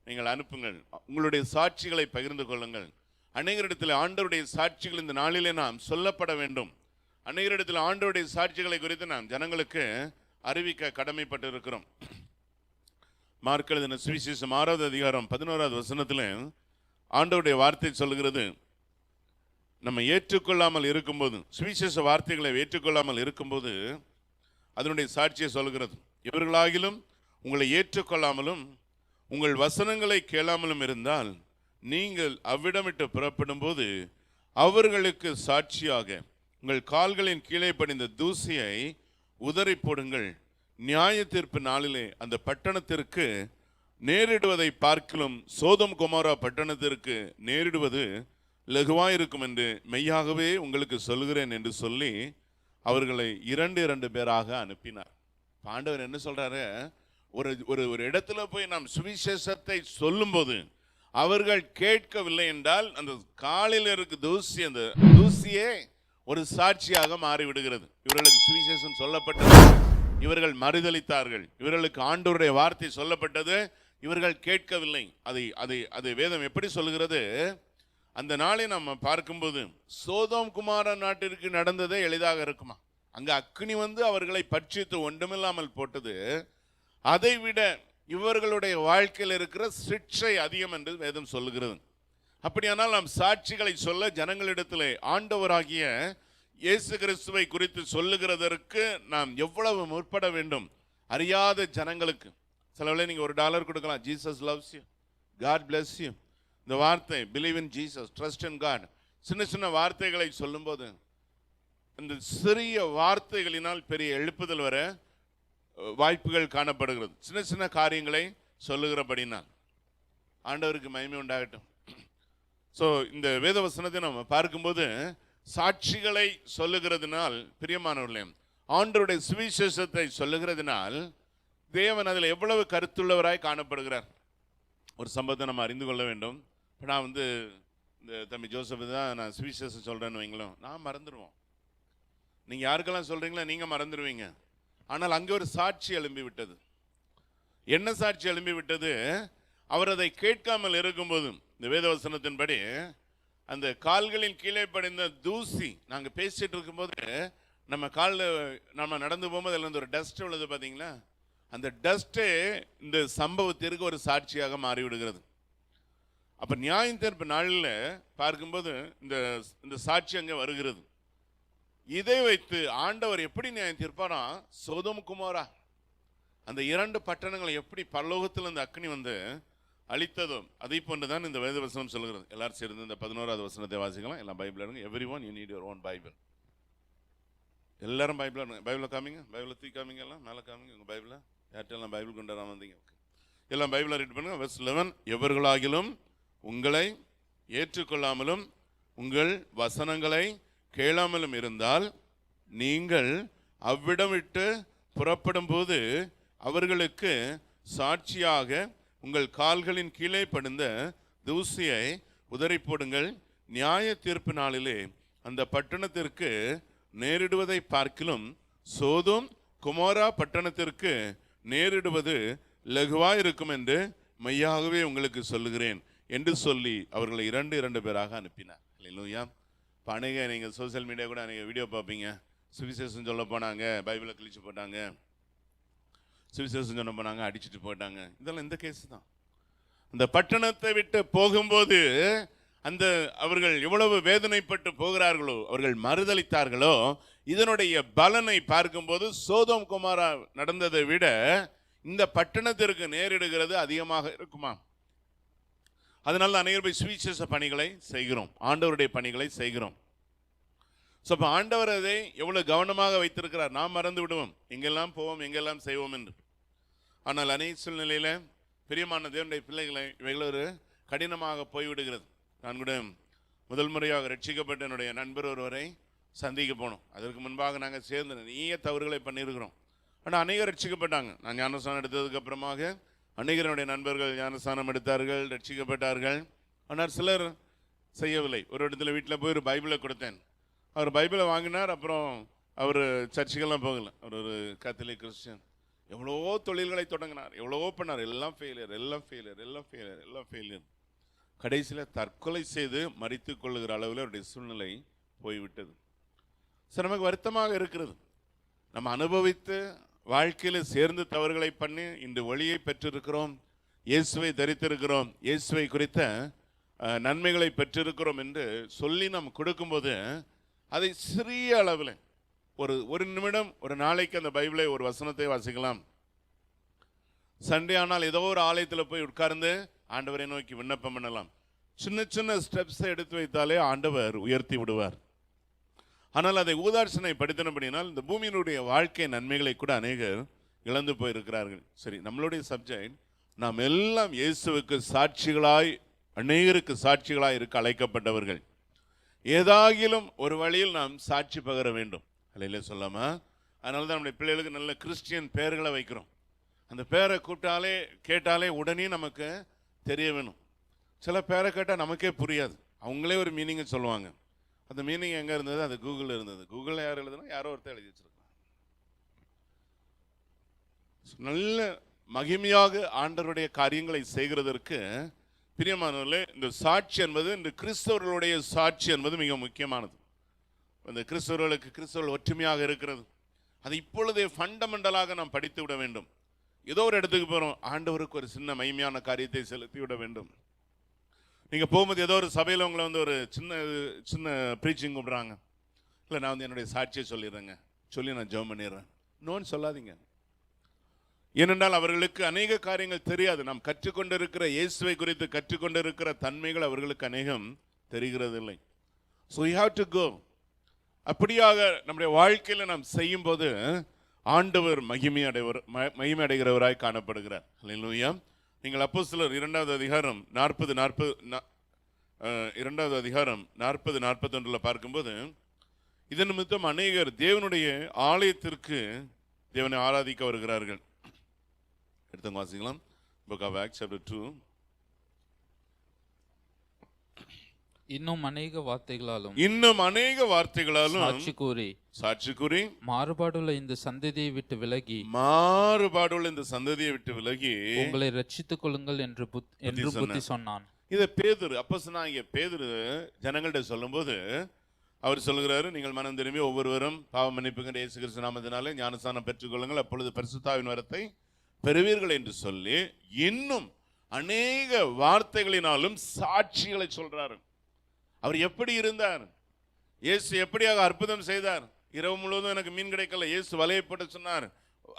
S1: நீங்கள் அனுப்புங்கள். உங்களுடைய சாட்சிகளை பகிர்ந்து கொள்ளுங்கள். அநேகரிடத்தில் ஆண்டவருடைய சாட்சிகள் இந்த நாளிலே நாம் சொல்லப்பட வேண்டும். அநேகரிடத்தில் ஆண்டவருடைய சாட்சிகளை குறித்து நாம் ஜனங்களுக்கு அறிவிக்க கடமைப்பட்டு இருக்கிறோம். மார்க் எழுதின சுவிசேஷம் 6வது அதிகாரம் 11வது வசனத்தில் ஆண்டவருடைய வார்த்தை சொல்கிறது, நம்ம ஏற்றுக்கொள்ளாமல் இருக்கும்போது, சுவிசேஷ வார்த்தைகளை ஏற்றுக்கொள்ளாமல் இருக்கும்போது அதனுடைய சாட்சியை சொல்கிறது, இவர்களாகிலும் உங்களை ஏற்றுக்கொள்ளாமலும் உங்கள் வசனங்களை கேளாமலும் இருந்தால் நீங்கள் அவ்விடமிட்டு புறப்படும் போது அவர்களுக்கு சாட்சியாக உங்கள் கால்களின் கீழே படிந்த தூசியை உதறி போடுங்கள். நியாய தீர்ப்பு நாளிலே அந்த பட்டணத்திற்கு நேரிடுவதை பார்க்கிலும் சோதம் கொமோரா பட்டணத்திற்கு நேரிடுவது லகுவாயிருக்கும் என்று மெய்யாகவே உங்களுக்கு சொல்கிறேன் என்று சொல்லி அவர்களை 2 பேராக அனுப்பினார். ஆண்டவர் என்ன சொல்றாரு? ஒரு ஒரு ஒரு இடத்துல போய் நாம் சுவிசேஷத்தை சொல்லும்போது அவர்கள் கேட்கவில்லை என்றால் அந்த காலில் இருக்கு தூசி, அந்த தூசியே ஒரு சாட்சியாக மாறிவிடுகிறது. இவர்களுக்கு சுவிசேஷம் சொல்லப்பட்டது, இவர்கள் மறுதலித்தார்கள். இவர்களுக்கு ஆண்டவருடைய வார்த்தை சொல்லப்பட்டது, இவர்கள் கேட்கவில்லை. அதை வேதம் எப்படி சொல்கிறது? அந்த நாளை நம்ம பார்க்கும்போது சோதோம் குமார நாட்டிற்கு நடந்ததே எளிதாக இருக்குமா? அங்க அக்னி வந்து அவர்களை பட்சித்து ஒன்றுமில்லாமல் போட்டது. அதை விட இவர்களுடைய வாழ்க்கையில் இருக்கிற சிக்ஷை அதிகம் என்று வேதம் சொல்லுகிறது. அப்படியானால் நாம் சாட்சிகளை சொல்ல ஜனங்களிடத்திலே ஆண்டவராகிய இயேசு கிறிஸ்துவை குறித்து சொல்லுகிறதற்கு நாம் எவ்வளவு முற்பட வேண்டும்? அறியாத ஜனங்களுக்கு சில வேளை நீங்க $1 கொடுக்கலாம். Jesus loves you, God bless you. இந்த வார்த்தை believe in Jesus, trust in God, சின்ன வார்த்தைகளை சொல்லும்போது இந்த சிறிய வார்த்தைகளினால் பெரிய எழுப்புதல் வர வாய்ப்புகள் காணப்படுகிறது. சின்ன காரியங்களை சொல்லுகிறபடினால் ஆண்டவருக்கு மகிமை உண்டாகட்டும். ஸோ இந்த வேத வசனத்தை நம்ம பார்க்கும்போது சாட்சிகளை சொல்லுகிறதுனால், பிரியமானவர்களே, ஆண்டவருடைய சுவிசேஷத்தை சொல்லுகிறதுனால் தேவன் அதில் எவ்வளவு கருத்துள்ளவராய் காணப்படுகிறார். ஒரு சம்பவத்தை நம்ம அறிந்து கொள்ள வேண்டும். இப்போ நான் இந்த தம்பி ஜோசப் தான் நான் சுவிசேஷம் சொல்கிறேன்னு வைங்களோம், நான் மறந்துடுவோம். நீங்கள் யாருக்கெல்லாம் சொல்கிறீங்களோ நீங்கள் மறந்துடுவீங்க. ஆனால் அங்கே ஒரு சாட்சி எழும்பி விட்டது. என்ன சாட்சி எழும்பி விட்டது? அவர் அதை கேட்காமல் இருக்கும்போது இந்த வேதவசனத்தின்படி அந்த கால்களின் கீழே படிந்த தூசி, நாங்கள் பேசிட்டு இருக்கும்போது நம்ம காலில் நம்ம நடந்து போகும்போது அதில் ஒரு டஸ்ட் உள்ளது பார்த்தீங்களா? அந்த டஸ்ட்டே இந்த சம்பவத்திற்கு ஒரு சாட்சியாக மாறிவிடுகிறது. அப்போ நியாய தீர்ப்பு நாளில் பார்க்கும்போது இந்த சாட்சி அங்கே வருகிறது. இதை வைத்து ஆண்டவர் எப்படி நியாயம் தீர்ப்பாரா? சோதோம் குமாரா அந்த 2 பட்டணங்களை எப்படி பரலோகத்தில் அந்த அக்னி வந்து அழித்ததோ அதை போன்றுதான் இந்த வேத வசனம் சொல்கிறது. எல்லாரும் சேர்ந்து இந்த 11வது வசனத்தை வாசிக்கலாம். எல்லாம் பைபிள் எடுங்க. Everyone you need your own Bible. எல்லாரும் பைபிளை காமிங்க, பைபிளை தூக்கி காமிங்க, எல்லாம் மேலே காமிங்க உங்கள் பைபிளை. யார்ட்டெல்லாம் பைபிள் கொண்டு வராமல் வந்தீங்க? ஓகே, எல்லாம் பைபிளை ரீட் பண்ணுங்க. வெர்ஸ் 11, எவர்களாகிலும் உங்களை ஏற்றுக்கொள்ளாமலும் உங்கள் வசனங்களை கேளாமலும் இருந்தால் நீங்கள் அவ்விடம் விட்டு புறப்படும் போது அவர்களுக்கு சாட்சியாக உங்கள் கால்களின் கீழே படிந்த தூசியை உதறி போடுங்கள். நியாய தீர்ப்பு நாளிலே அந்த பட்டணத்திற்கு நேரிடுவதை பார்க்கிலும் சோதோம் கொமோரா பட்டணத்திற்கு நேரிடுவது லகுவாயிருக்கும் என்று மெய்யாகவே உங்களுக்கு சொல்லுகிறேன் என்று சொல்லி அவர்களை 2 பேராக அனுப்பினார். அல்லேலூயா. இப்போ அநேக நீங்கள் சோசியல் மீடியா கூட அநேக வீடியோ பார்ப்பீங்க. சுவிசேஷம் சொல்ல போனாங்க, பைபிளை கிழிச்சு போட்டாங்க, சுவிசேஷம் சொல்ல போனாங்க, அடிச்சுட்டு போட்டாங்க. இதெல்லாம் இந்த கேஸ் தான். அந்த பட்டணத்தை விட்டு போகும்போது அவர்கள் எவ்வளவு வேதனைப்பட்டு போகிறார்களோ, அவர்கள் மறுதலித்தார்களோ, இதனுடைய பலனை பார்க்கும்போது சோதோம் குமாரா நடந்ததை விட இந்த பட்டணத்திற்கு நேரிடுகிறது அதிகமாக இருக்குமா? அதனால அநேகர் போய் சுவிசேஷ பணிகளை செய்கிறோம், ஆண்டவருடைய பணிகளை செய்கிறோம். ஸோ அப்போ ஆண்டவர் அதை எவ்வளவு கவனமாக வைத்திருக்கிறார். நாம் மறந்து விடுவோம், எங்கெல்லாம் போவோம், எங்கெல்லாம் செய்வோம் என்று. ஆனால் அநேக சூழ்நிலையில் பிரியமான தேவனுடைய பிள்ளைகளை இவைகள் ஒரு கடினமாக போய்விடுகிறது. நான் கூட முதல் முறையாக ரட்சிக்கப்பட்ட என்னுடைய நண்பர் ஒருவரை சந்திக்க போனோம். அதற்கு முன்பாக நாங்கள் சேர்ந்து நிறைய தவறுகளை பண்ணியிருக்கிறோம். ஆனால் அநேகர் ரட்சிக்கப்பட்டாங்க. நான் ஞானஸ்தானம் எடுத்ததுக்கு அப்புறமாக அநேகருடைய நண்பர்கள் ஞானஸ்தானம் எடுத்தார்கள், ரட்சிக்கப்பட்டார்கள். ஆனால் சிலர் செய்யவில்லை. ஒரு இடத்துல வீட்டில் போய் ஒரு பைபிளை கொடுத்தேன். அவர் பைபிளை வாங்கினார். அப்புறம் அவர் சர்ச்சுக்கெல்லாம் போகலை. அவர் ஒரு கத்தோலிக் கிறிஸ்டியன். எவ்வளோ தொழில்களை தொடங்கினார், எவ்வளவோ பண்ணார். எல்லாம் ஃபெயிலியர், எல்லாம் ஃபெயிலியர், எல்லாம் ஃபெயிலியர், எல்லாம் ஃபெயிலியர். கடைசியில் தற்கொலை செய்து மரித்து கொள்ளுகிற அளவில் அவருடைய சூழ்நிலை போய்விட்டது. சார், நமக்கு வருத்தமாக இருக்கிறது. நம்ம அனுபவித்து வாழ்க்கையில் சேர்ந்து தவறுகளை பண்ணி இன்று ஒளியை பெற்றிருக்கிறோம், இயேசுவை தரித்திருக்கிறோம், இயேசுவை குறித்த நன்மைகளை பெற்றிருக்கிறோம் என்று சொல்லி நாம் கொடுக்கும்போது அதை சிறிய அளவில் ஒரு நிமிடம், ஒரு நாளைக்கு அந்த பைபிளை ஒரு வசனத்தை வாசிக்கலாம். சண்டே ஆனால் ஏதோ ஒரு ஆலயத்தில் போய் உட்கார்ந்து ஆண்டவரை நோக்கி விண்ணப்பம் பண்ணலாம். சின்ன சின்ன ஸ்டெப்ஸை எடுத்து வைத்தாலே ஆண்டவர் உயர்த்தி விடுவார். ஆனால் அதை ஊதார்சனை படித்தனபடினால் இந்த பூமியினுடைய வாழ்க்கை நன்மைகளை கூட அநேகர் இழந்து போயிருக்கிறார்கள். சரி, நம்மளுடைய சப்ஜெக்ட், நாம் எல்லாம் இயேசுவுக்கு சாட்சிகளாய், அநேகருக்கு சாட்சிகளாய் இருக்க அழைக்கப்பட்டவர்கள். ஏதாகிலும் ஒரு வழியில் நாம் சாட்சி பகர வேண்டும். அல்லையில சொல்லாமா? அதனால தான் நம்முடைய பிள்ளைகளுக்கு நல்ல கிறிஸ்டியன் பெயர்களை வைக்கிறோம். அந்த பேரை கூப்பிட்டாலே கேட்டாலே உடனே நமக்கு தெரிய வேணும். சில பேரை கேட்டால் நமக்கே புரியாது. அவங்களே ஒரு மீனிங்கை சொல்லுவாங்க. அந்த மீனிங் எங்கே இருந்தது? அது கூகுளில் இருந்தது. கூகுளில் யார் எழுதுனா? யாரோ ஒருத்தர் எழுதி வச்சிருக்காங்க. நல்ல மகிமையாக ஆண்டவருடைய காரியங்களை செய்கிறதற்கு பிரியமானவர்களே, இந்த சாட்சி என்பது, இந்த கிறிஸ்தவர்களுடைய சாட்சி என்பது மிக முக்கியமானது. இந்த கிறிஸ்தவர்கள் ஒற்றுமையாக இருக்கிறது. அது இப்பொழுதே ஃபண்டமெண்டலாக நாம் படித்து விட வேண்டும். ஏதோ ஒரு இடத்துக்கு போகிறோம், ஆண்டவருக்கு ஒரு சின்ன மகிமையான காரியத்தை செலுத்தி விட வேண்டும். நீங்கள் போகும்போது ஏதோ ஒரு சபையில் உங்களை வந்து ஒரு சின்ன ப்ரீச்சிங் கூப்பிட்றாங்க. இல்லை, நான் வந்து என்னுடைய சாட்சியை சொல்லிடுறேங்க, சொல்லி நான் ஜெபம் பண்ணிடுறேன். நோன்னு சொல்லாதீங்க. ஏனென்றால் அவர்களுக்கு அநேக காரியங்கள் தெரியாது. நாம் கற்றுக்கொண்டிருக்கிற இயேசுவை குறித்து கற்றுக்கொண்டிருக்கிற தன்மைகள் அவர்களுக்கு அநேகம் தெரிகிறதில்லை. So you have to go. அப்படியாக நம்முடைய வாழ்க்கையில் நாம் செய்யும்போது ஆண்டவர் மகிமை அடைகிறவராய் காணப்படுகிறார். அல்லேலூயா. நீங்கள் அப்போஸ்தலர் 2வது அதிகாரம் 40-41 பார்க்கும்போது, இதன் நிமித்தம் அநேகர் தேவனுடைய ஆலயத்திற்கு தேவனை ஆராதிக்க வருகிறார்கள். எடுத்து வாசிக்கலாம். Book of Acts chapter 2.
S3: இன்னும் அநேக வார்த்தைகளாலும்
S1: சாட்சி கூறி
S3: மாறுபாடுள்ள இந்த சந்ததியை விட்டு விலகி உங்களை ரட்சித்துக் கொள்ளுங்கள் என்று புத்தி சொன்னான்.
S1: இதை பேதுரு, அப்போஸ்தலனாகிய பேதுரு ஜனங்கள்ட்ட சொல்லும்போது அவர் சொல்லுகிறாரு, நீங்கள் மனம் திரும்பி ஒவ்வொருவரும் பாவ மன்னிப்புங்கிற இயேசு கிறிஸ்து நாமத்தினாலே ஞானஸ்நானம் பெற்றுக்கொள்ளுங்கள், அப்பொழுது பரிசுத்தாவின் வரத்தை பெறுவீர்கள் என்று சொல்லி இன்னும் அநேக வார்த்தைகளினாலும் சாட்சிகளை சொல்றாரு. அவர் எப்படி இருந்தார், இயேசு எப்படியாக அற்புதம் செய்தார். இரவு முழுவதும் எனக்கு மீன் கிடைக்கல, இயேசு வலையை போட்டு சொன்னார்,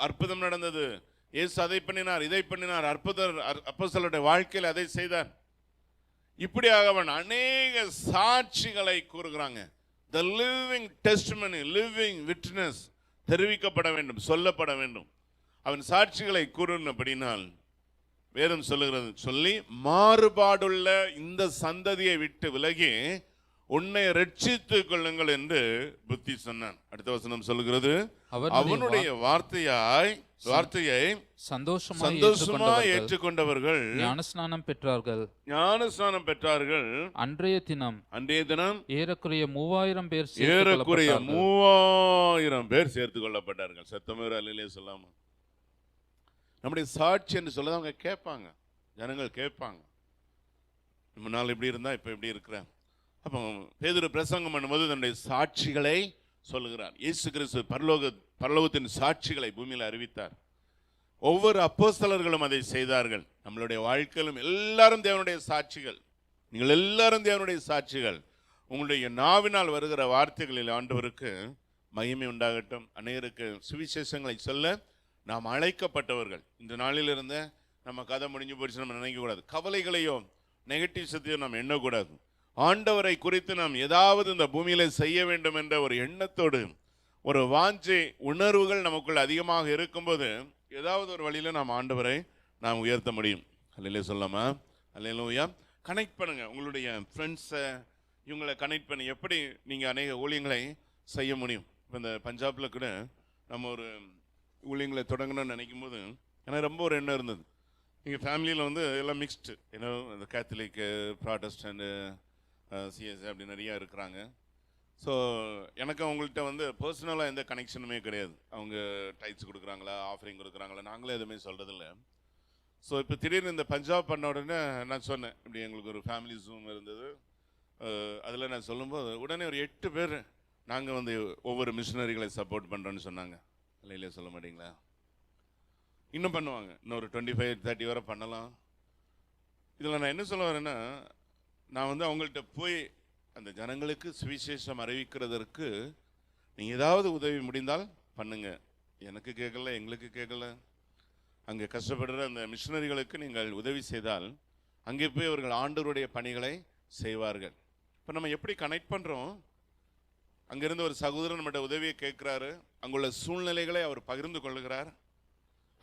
S1: அற்புதம் நடந்தது. இயேசு அதை பண்ணினார், இதை பண்ணினார், அப்போஸ்தலருடைய வாழ்க்கையில் அதை செய்தார். இப்படியாக அவன் அநேக சாட்சிகளை கூறுகிறாங்க. The living testimony, living witness தெரிவிக்கப்பட வேண்டும், சொல்லப்பட வேண்டும். அவன் சாட்சிகளை கூறினபடினால் வேதம் சொல்லுகிறது, சொல்லி மாறுபாடுள்ள இந்த சந்ததியை விட்டு விலகி உன்னை ரட்சித்துக் கொள்ளுங்கள் என்று புத்தி சொன்னான். அடுத்த வசனம் சொல்லுகிறது, அவனுடைய வார்த்தையை சந்தோஷமா ஏற்றுக்கொண்டவர்கள்
S3: ஞானஸ்நானம் பெற்றார்கள். அன்றைய தினம் ஏறக்குறைய
S1: 3000 பேர் சேர்த்துக் கொள்ளப்பட்டார்கள். சத்தமே அல்லேலூயா சொல்லாமா? நம்முடைய சாட்சி என்று சொல்ல அவங்க கேட்பாங்க, ஜனங்கள் கேட்பாங்க. முன்னால் இப்படி இருந்தா இப்ப இப்படி இருக்கிறேன். அப்போ பேதுரு பிரசங்கம் பண்ணும்போது தன்னுடைய சாட்சிகளை சொல்லுகிறார். இயேசு கிறிஸ்து பரலோகத்தின் சாட்சிகளை பூமியில் அறிவித்தார். ஒவ்வொரு அப்போஸ்தலர்களும் அதை செய்தார்கள். நம்மளுடைய வாழ்க்கையிலும் எல்லாரும் தேவனுடைய சாட்சிகள். நீங்கள் எல்லாரும் தேவனுடைய சாட்சிகள். உங்களுடைய நாவினால் வருகிற வார்த்தைகளில் ஆண்டவருக்கு மகிமை உண்டாகட்டும். அநேகருக்கு சுவிசேஷங்களை சொல்ல நாம் அழைக்கப்பட்டவர்கள். இந்த நாளிலிருந்து நம்ம கதை முடிஞ்சு போயிடுச்சு நம்ம நினைக்கக்கூடாது. கவலைகளையோ நெகட்டிவ்ஸத்தையோ நாம் எண்ணக்கூடாது. ஆண்டவரை குறித்து நாம் ஏதாவது இந்த பூமியில செய்ய வேண்டும் என்ற ஒரு எண்ணத்தோடு, ஒரு வாஞ்சை உணர்வுகள் நமக்குள் அதிகமாக இருக்கும்போது ஏதாவது ஒரு வழியில நாம் ஆண்டவரை நாம் உயர்த்த முடியும். அல்லேலூயா சொல்லாமா? அல்லேலூயா. கனெக்ட் பண்ணுங்க உங்களுடைய ஃப்ரெண்ட்ஸை, இவங்களை கனெக்ட் பண்ணி எப்படி நீங்கள் அநேக ஊழியங்களை செய்ய முடியும். இப்போ இந்த பஞ்சாபில் கூட நம்ம ஒரு ஊழியங்களை தொடங்கணும்னு நினைக்கும் போது எனக்கு ரொம்ப ஒரு எண்ணம் இருந்தது. எங்கள் ஃபேமிலியில் வந்து எல்லாம் மிக்ஸ்டு, ஏன்னா இந்த கேத்தலிக்கு, ப்ராட்டஸ்டன்ட்டு, சிஎஸ்ஐ அப்படி நிறையா இருக்கிறாங்க. ஸோ எனக்கு அவங்கள்ட்ட வந்து பர்சனலாக எந்த கனெக்ஷனுமே கிடையாது. அவங்க டைட்ஸ் கொடுக்குறாங்களா, ஆஃபரிங் கொடுக்குறாங்களா, நாங்களே எதுவுமே சொல்கிறதில்ல. ஸோ இப்போ திடீர்னு இந்த பஞ்சாப் பண்ண உடனே நான் சொன்னேன், இப்படி எங்களுக்கு ஒரு ஃபேமிலி ஜூம் இருந்தது. அதில் நான் சொல்லும்போது உடனே ஒரு 8 பேர் நாங்கள் வந்து ஒவ்வொரு மிஷினரிகளை சப்போர்ட் பண்ணுறோன்னு சொன்னாங்க. இல்லையிலே சொல்ல மாட்டிங்களா? இன்னும் பண்ணுவாங்க, இன்னொரு 25-30 வரை பண்ணலாம். இதில் நான் என்ன சொல்ல வரேன்னா, நான் வந்து அவங்கள்ட்ட போய் அந்த ஜனங்களுக்கு சுவிசேஷம் அறிவிக்கிறதற்கு நீங்கள் ஏதாவது உதவி முடிந்தால் பண்ணுங்க. எனக்கு கேட்கல, எங்களுக்கு கேட்கல. அங்கே கஷ்டப்படுற அந்த மிஷினரிகளுக்கு நீங்கள் உதவி செய்தால் அங்கே போய் அவர்கள் ஆண்டவருடைய பணிகளை செய்வார்கள். இப்போ நம்ம எப்படி கனெக்ட் பண்ணுறோம்? அங்கிருந்து ஒரு சகோதரன் நம்மகிட்ட உதவியை கேட்குறாரு, அங்குள்ள சூழ்நிலைகளை அவர் பகிர்ந்து கொள்ளுகிறார்.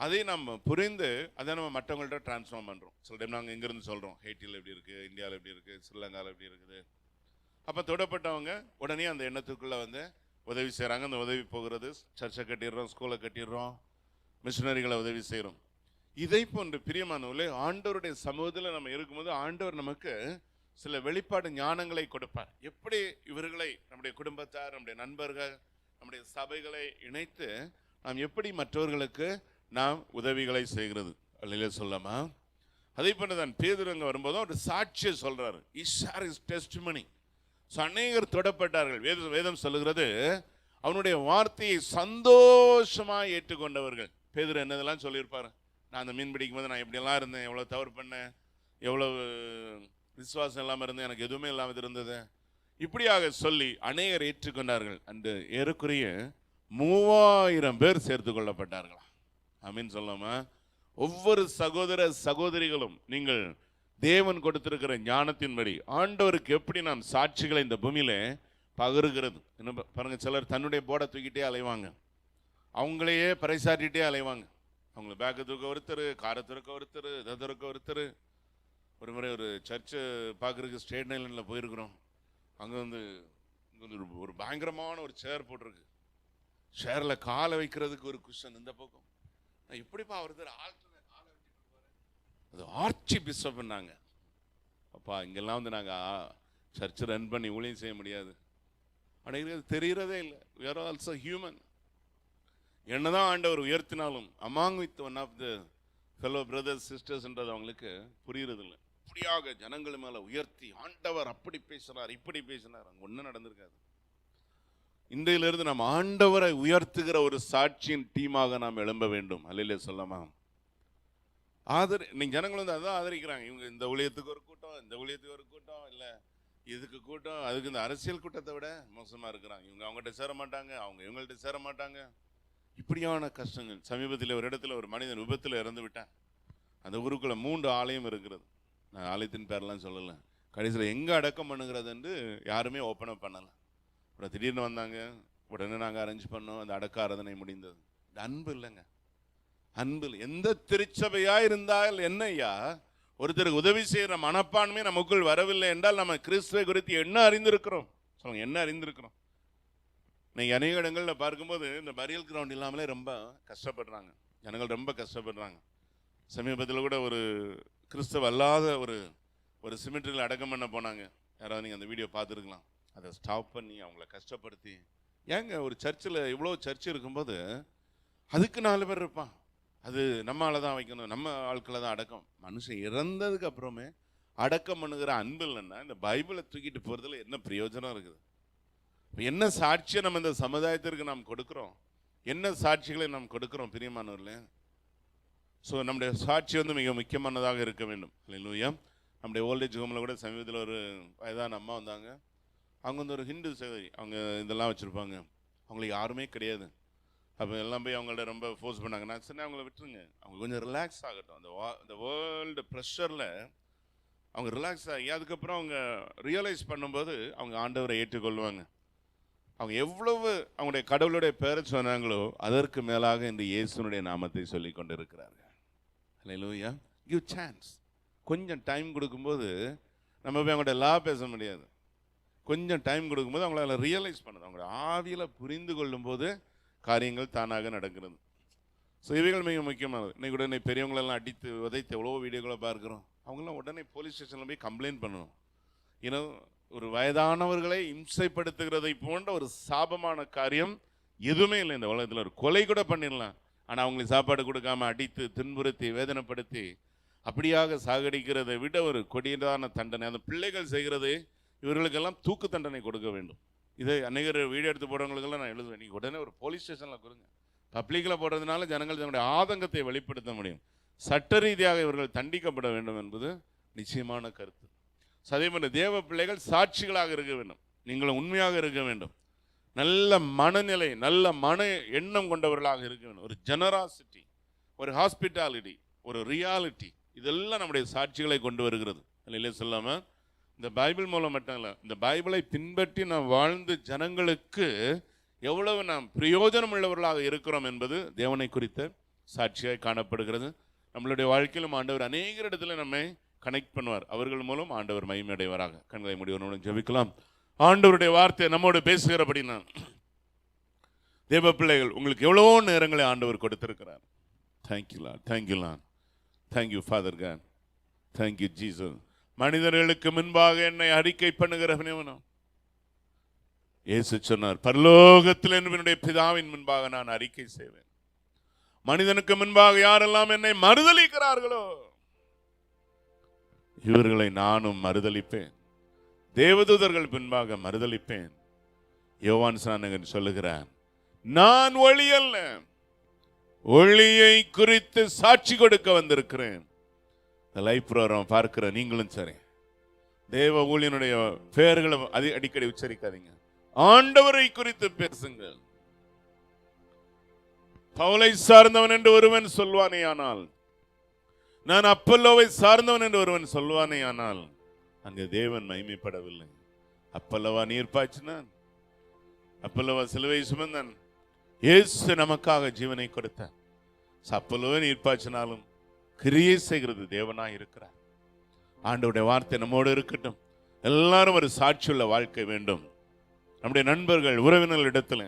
S1: அதை நம்ம புரிந்து அதை நம்ம மற்றவங்கள்ட்ட டிரான்ஸ்ஃபார்ம் பண்ணுறோம். சில டைம் நாங்கள் இங்கேருந்து சொல்கிறோம், ஹெய்ட்டியில் எப்படி இருக்குது, இந்தியாவில் எப்படி இருக்குது, ஸ்ரீலங்காவில் எப்படி இருக்குது. அப்போ தொடப்பட்டவங்க உடனே அந்த எண்ணத்துக்குள்ளே வந்து உதவி செய்கிறாங்க. அந்த உதவி போகிறது, சர்ச்சை கட்டிடுறோம், ஸ்கூலை கட்டிடுறோம், மிஷினரிகளை உதவி செய்கிறோம். இதை போன்று பிரியமானவர்களே, ஆண்டவருடைய சமூகத்தில் நம்ம இருக்கும்போது ஆண்டவர் நமக்கு சில வெளிப்பாடு ஞானங்களை கொடுப்பார். எப்படி இவர்களை, நம்முடைய குடும்பத்தார், நம்முடைய நண்பர்கள், நம்முடைய சபைகளை இணைத்து நாம் எப்படி மற்றவர்களுக்கு நாம் உதவிகளை செய்கிறது. அல்லையிலே சொல்லாமா? அதே போன்று தான் பேதுரு அங்கே வரும்போதும் ஒரு சாட்சியை சொல்றாரு. Share his testimony. ஸோ அநேகர் தொடப்பட்டார்கள். வேதம் சொல்லுகிறது, அவனுடைய வார்த்தையை சந்தோஷமாக ஏற்றுக்கொண்டவர்கள். பேதுரு என்னதெல்லாம் சொல்லியிருப்பாரு, நான் அந்த மீன் பிடிக்கும் போது நான் எப்படியெல்லாம் இருந்தேன், எவ்வளோ தவறு பண்ணேன், எவ்வளோ விசுவாசம் இல்லாமல் இருந்தேன், எனக்கு எதுவுமே இல்லாமல் இருந்தது, இப்படியாக சொல்லி அநேகர் ஏற்றுக்கொண்டார்கள். அன்று ஏறக்குறைய 3000 பேர் சேர்த்து கொள்ளப்பட்டார்களா? ஆமீன் சொல்லாமா? ஒவ்வொரு சகோதர சகோதரிகளும் நீங்கள் தேவன் கொடுத்திருக்கிற ஞானத்தின்படி ஆண்டவருக்கு எப்படி நாம் சாட்சிகளை இந்த பூமியில பகிர்கிறது. என்ன பாருங்க, சிலர் தன்னுடைய போர்டை தூக்கிட்டே அலைவாங்க, அவங்களையே பறைசாட்டிகிட்டே அலைவாங்க. அவங்களை பேக்கை தூக்க ஒருத்தர், காரை துறக்க ஒருத்தர், இதை துறக்க ஒருத்தர். ஒரு முறை ஒரு சர்ச்சு பார்க்குறதுக்கு ஸ்டேட் ஐலண்டில் போயிருக்கிறோம். அங்கே வந்து ஒரு பயங்கரமான ஒரு சேர் போட்டிருக்கு. சேரில் காலை வைக்கிறதுக்கு ஒரு குஷன் இந்த பக்கம். நான் எப்படிப்பா ஒருத்தர் அது ஆர்ச்சி பிஷப் பண்ணாங்க. அப்பா இங்கெல்லாம் வந்து நாங்கள் சர்ச்சு ரன் பண்ணி ஊழியம் செய்ய முடியாது. ஆனால் தெரிகிறதே இல்லை. we are also human. என்னதான் ஆண்டவர் உயர்த்தினாலும் among with one of the fellow brothers சிஸ்டர்ஸ்ன்றது அவங்களுக்கு புரியுறதில்லை. இப்படியாக ஜனங்கள் மேலே உயர்த்தி ஆண்டவர் அப்படி பேசுகிறார், இப்படி பேசினார், அங்கே ஒன்றும் நடந்திருக்காது. இன்றையிலிருந்து நாம் ஆண்டவரை உயர்த்துகிற ஒரு சாட்சியின் டீமாக நாம் எழும்ப வேண்டும். அல்லையிலே சொல்லாமா? நீங்கள் ஜனங்கள் வந்து அதான் ஆதரிக்கிறாங்க. இவங்க இந்த ஊழியத்துக்கு ஒரு கூட்டம், இந்த ஊழியத்துக்கு ஒரு கூட்டம், இல்லை இதுக்கு கூட்டம், அதுக்கு இந்த அரசியல் கூட்டத்தை விட மோசமாக இருக்கிறாங்க. இவங்க அவங்கள்ட்ட சேர மாட்டாங்க, அவங்க இவங்கள்ட்ட சேர மாட்டாங்க. இப்படியான கஷ்டங்கள். சமீபத்தில் ஒரு இடத்துல ஒரு மனிதன் விபத்தில் இறந்து விட்டான். அந்த ஊருக்குள்ள 3 ஆலயம் இருக்கிறது. நான் ஆலயத்தின் பேரெல்லாம் சொல்லலை. கடைசியில் எங்கே அடக்கம் பண்ணுகிறதுன்னு யாருமே ஓப்பன் அப் பண்ணலை. அப்புறம் திடீர்னு வந்தாங்க, உடனே நாங்கள் அரேஞ்ச் பண்ணோம். அந்த அடக்க ஆராதனை முடிந்தது. இது அன்பு இல்லைங்க. அன்பு எந்த திருச்சபையா இருந்தால் என்னையா, ஒருத்தருக்கு உதவி செய்கிற மனப்பான்மை நமக்குள் வரவில்லை என்றால் நம்ம கிறிஸ்துவை குறித்து என்ன அறிந்திருக்கிறோம்? சொல்லுங்க, என்ன அறிந்திருக்கிறோம்? நீங்கள் அநேக இடங்களில் பார்க்கும்போது இந்த பரியல் கிரவுண்ட் இல்லாமலே ரொம்ப கஷ்டப்படுறாங்க ஜனங்கள், ரொம்ப கஷ்டப்படுறாங்க. சமீபத்தில் கூட ஒரு கிறிஸ்தவ அல்லாத ஒரு சிமெட்ரியில் அடக்கம் பண்ண போனாங்க. யாராவது நீங்கள் அந்த வீடியோ பார்த்துருக்கலாம். அதை ஸ்டாப் பண்ணி அவங்கள கஷ்டப்படுத்தி, ஏங்க ஒரு சர்ச்சில் இவ்வளோ சர்ச் இருக்கும்போது அதுக்கு 4 பேர் இருப்பான், அது நம்ம ஆளை தான் வைக்கணும், நம்ம ஆட்களை தான் அடக்கம். மனுஷன் இறந்ததுக்கு அப்புறமே அடக்கம் பண்ணுகிற அன்பு இல்லைன்னா இந்த பைபிளை தூக்கிட்டு போகிறதுல என்ன பிரயோஜனம் இருக்குது? என்ன சாட்சியை நம்ம இந்த சமுதாயத்திற்கு நாம் கொடுக்குறோம்? என்ன சாட்சிகளை நாம் கொடுக்குறோம் பிரியமானவர்களே? ஸோ நம்முடைய சாட்சி வந்து மிக முக்கியமானதாக இருக்க வேண்டும். அல்லேலூயா. நம்முடைய ஓல்டேஜ் ஹோமில் கூட சமீபத்தில் ஒரு வயதான அம்மா வந்தாங்க. அவங்க வந்து ஒரு ஹிந்து சகோதரி, அவங்க இதெல்லாம் வச்சுருப்பாங்க, அவங்களுக்கு யாருமே கிடையாது. அப்போ எல்லாம் போய் அவங்கள்ட்ட ரொம்ப ஃபோர்ஸ் பண்ணாங்க. நான் சொன்னேன், அவங்கள விட்டுருங்க, அவங்க கொஞ்சம் ரிலாக்ஸ் ஆகட்டும். அந்த வேர்ல்டு ப்ரெஷரில் அவங்க ரிலாக்ஸ் ஆகி அதுக்கப்புறம் அவங்க ரியலைஸ் பண்ணும்போது அவங்க ஆண்டவரை ஏற்றுக்கொள்வாங்க. அவங்க எவ்வளவு அவங்களுடைய கடவுளுடைய பேரை சொன்னாங்களோ அதற்கு மேலாக இந்த இயேசுனுடைய நாமத்தை சொல்லி கொண்டு இருக்கிறார்கள். அல்லேலூயா. Give chance. கொஞ்சம் டைம் கொடுக்கும்போது நம்ம போய் அவங்கள்ட்ட லா பேச முடியாது. கொஞ்சம் டைம் கொடுக்கும்போது அவங்களால ரியலைஸ் பண்ணுது, அவங்களோட ஆவியில் புரிந்து கொள்ளும்போது காரியங்கள் தானாக நடக்கிறது. ஸோ இவைகள் மிக முக்கியமானது. இன்னைக்கு உடனே பெரியவங்களெல்லாம் அடித்து உதைத்து எவ்வளோ வீடியோக்களை பார்க்குறோம். அவங்களாம் உடனே போலீஸ் ஸ்டேஷனில் போய் கம்ப்ளைண்ட் பண்ணணும். ஏன்னா ஒரு வயதானவர்களை இம்சைப்படுத்துகிறதை போன்ற ஒரு சாபமான காரியம் எதுவுமே இல்லை இந்த உலகத்தில். ஒரு கொலை கூட பண்ணிடலாம், ஆனால் அவங்களுக்கு சாப்பாடு கொடுக்காம அடித்து துன்புறுத்தி வேதனைப்படுத்தி அப்படியாக சாகடிக்கிறதை விட ஒரு கொடியதான தண்டனை அந்த பிள்ளைகள் செய்கிறது. இவர்களுக்கெல்லாம் தூக்கு தண்டனை கொடுக்க வேண்டும். இதை அநேகர் வீடியோ எடுத்து போடுறவங்களுக்கெல்லாம் நான் எழுதுவேன், நீங்கள் உடனே ஒரு போலீஸ் ஸ்டேஷனில் கொடுங்க. பப்ளிக்கில் போடுறதுனால ஜனங்கள் தன்னுடைய ஆதங்கத்தை வெளிப்படுத்த முடியும். சட்ட ரீதியாக இவர்கள் தண்டிக்கப்பட வேண்டும் என்பது நிச்சயமான கருத்து. அதேபோல தேவ பிள்ளைகள் சாட்சிகளாக இருக்க வேண்டும். நீங்களும் உண்மையாக இருக்க வேண்டும். நல்ல மனநிலை, நல்ல மன எண்ணம் கொண்டவர்களாக இருக்க வேண்டும். ஒரு ஜெனராசிட்டி, ஒரு ஹாஸ்பிட்டாலிட்டி, ஒரு ரியாலிட்டி, இதெல்லாம் நம்முடைய சாட்சிகளை கொண்டு வருகிறது. இல்லை சொல்லாமல் இந்த பைபிள் மூலம் மட்டும் இல்லை, இந்த பைபிளை பின்பற்றி நாம் வாழ்ந்து ஜனங்களுக்கு எவ்வளவு நாம் பிரயோஜனம் உள்ளவர்களாக இருக்கிறோம் என்பது தேவனை குறித்த சாட்சியாக காணப்படுகிறது. நம்மளுடைய வாழ்க்கையிலும் ஆண்டவர் அநேக இடத்துல நம்மை கனெக்ட் பண்ணுவார். அவர்கள் மூலம் ஆண்டவர் மகிமையடைவாராக. கண்களை முடிவனுடன் ஜெபிக்கலாம். ஆண்டவருடைய வார்த்தை நம்மோடு பேசுகிறபடினா தேவ பிள்ளைகள், உங்களுக்கு எவ்வளோ நேரங்களை ஆண்டவர் கொடுத்திருக்கிறார். Thank you Lord, thank you Lord, thank you Father God, thank you Jesus. மனிதர்களுக்கு முன்பாக என்னை அறிக்கை பண்ணுகிறவனோ இயேசு சொன்னார், பரலோகத்தில் என்னுடைய பிதாவின் முன்பாக நான் அறிக்கை செய்வேன். மனிதனுக்கு முன்பாக யாரெல்லாம் என்னை மறுதலிக்கிறார்களோ இவர்களை நானும் மறுதலிப்பேன். தேவதூதர்கள் பின்பாக மறுதலிப்பேன். யோவான் ஸ்நானகன் சொல்லுகிறான், நான் ஒளி அல்ல, ஒளியை குறித்து சாட்சி கொடுக்க வந்திருக்கிறேன். லைஃப் ப்ரோக்ராம் பார்க்கிற நீங்களும் சரி, தேவ ஊழியனுடைய பெயர்களை அடிக்கடி உச்சரிக்காதீங்க, ஆண்டவரை குறித்து பேசுங்கள். பவுலை சார்ந்தவன் என்று ஒருவன் சொல்வானே ஆனால், நான் அப்பல்லோவை சார்ந்தவன் என்று ஒருவன் சொல்வானே ஆனால், அங்கே தேவன் மகிமைப்படவில்லை. அப்பல்லவா நீர் பாய்ச்சினான், அப்பல்லவா சிலுவை சுமந்தான், இயேசு நமக்காக ஜீவனை கொடுத்தார். அப்பல்லோவை நீர் பாய்ச்சினாலும் கிரியை செய்கிறது தேவனாய் இருக்கிறார். ஆண்டவருடைய வார்த்தை நம்மோடு இருக்கட்டும். எல்லாரும் ஒரு சாட்சியுள்ள வாழ்க்கை வேண்டும். நம்முடைய நண்பர்கள் உறவினர்கள் இடத்துல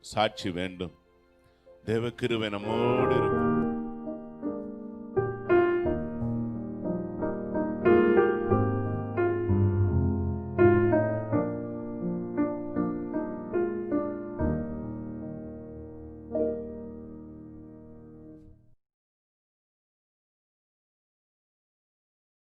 S1: சாட்சி வேண்டும். தேவ கிருபை நம்மோடு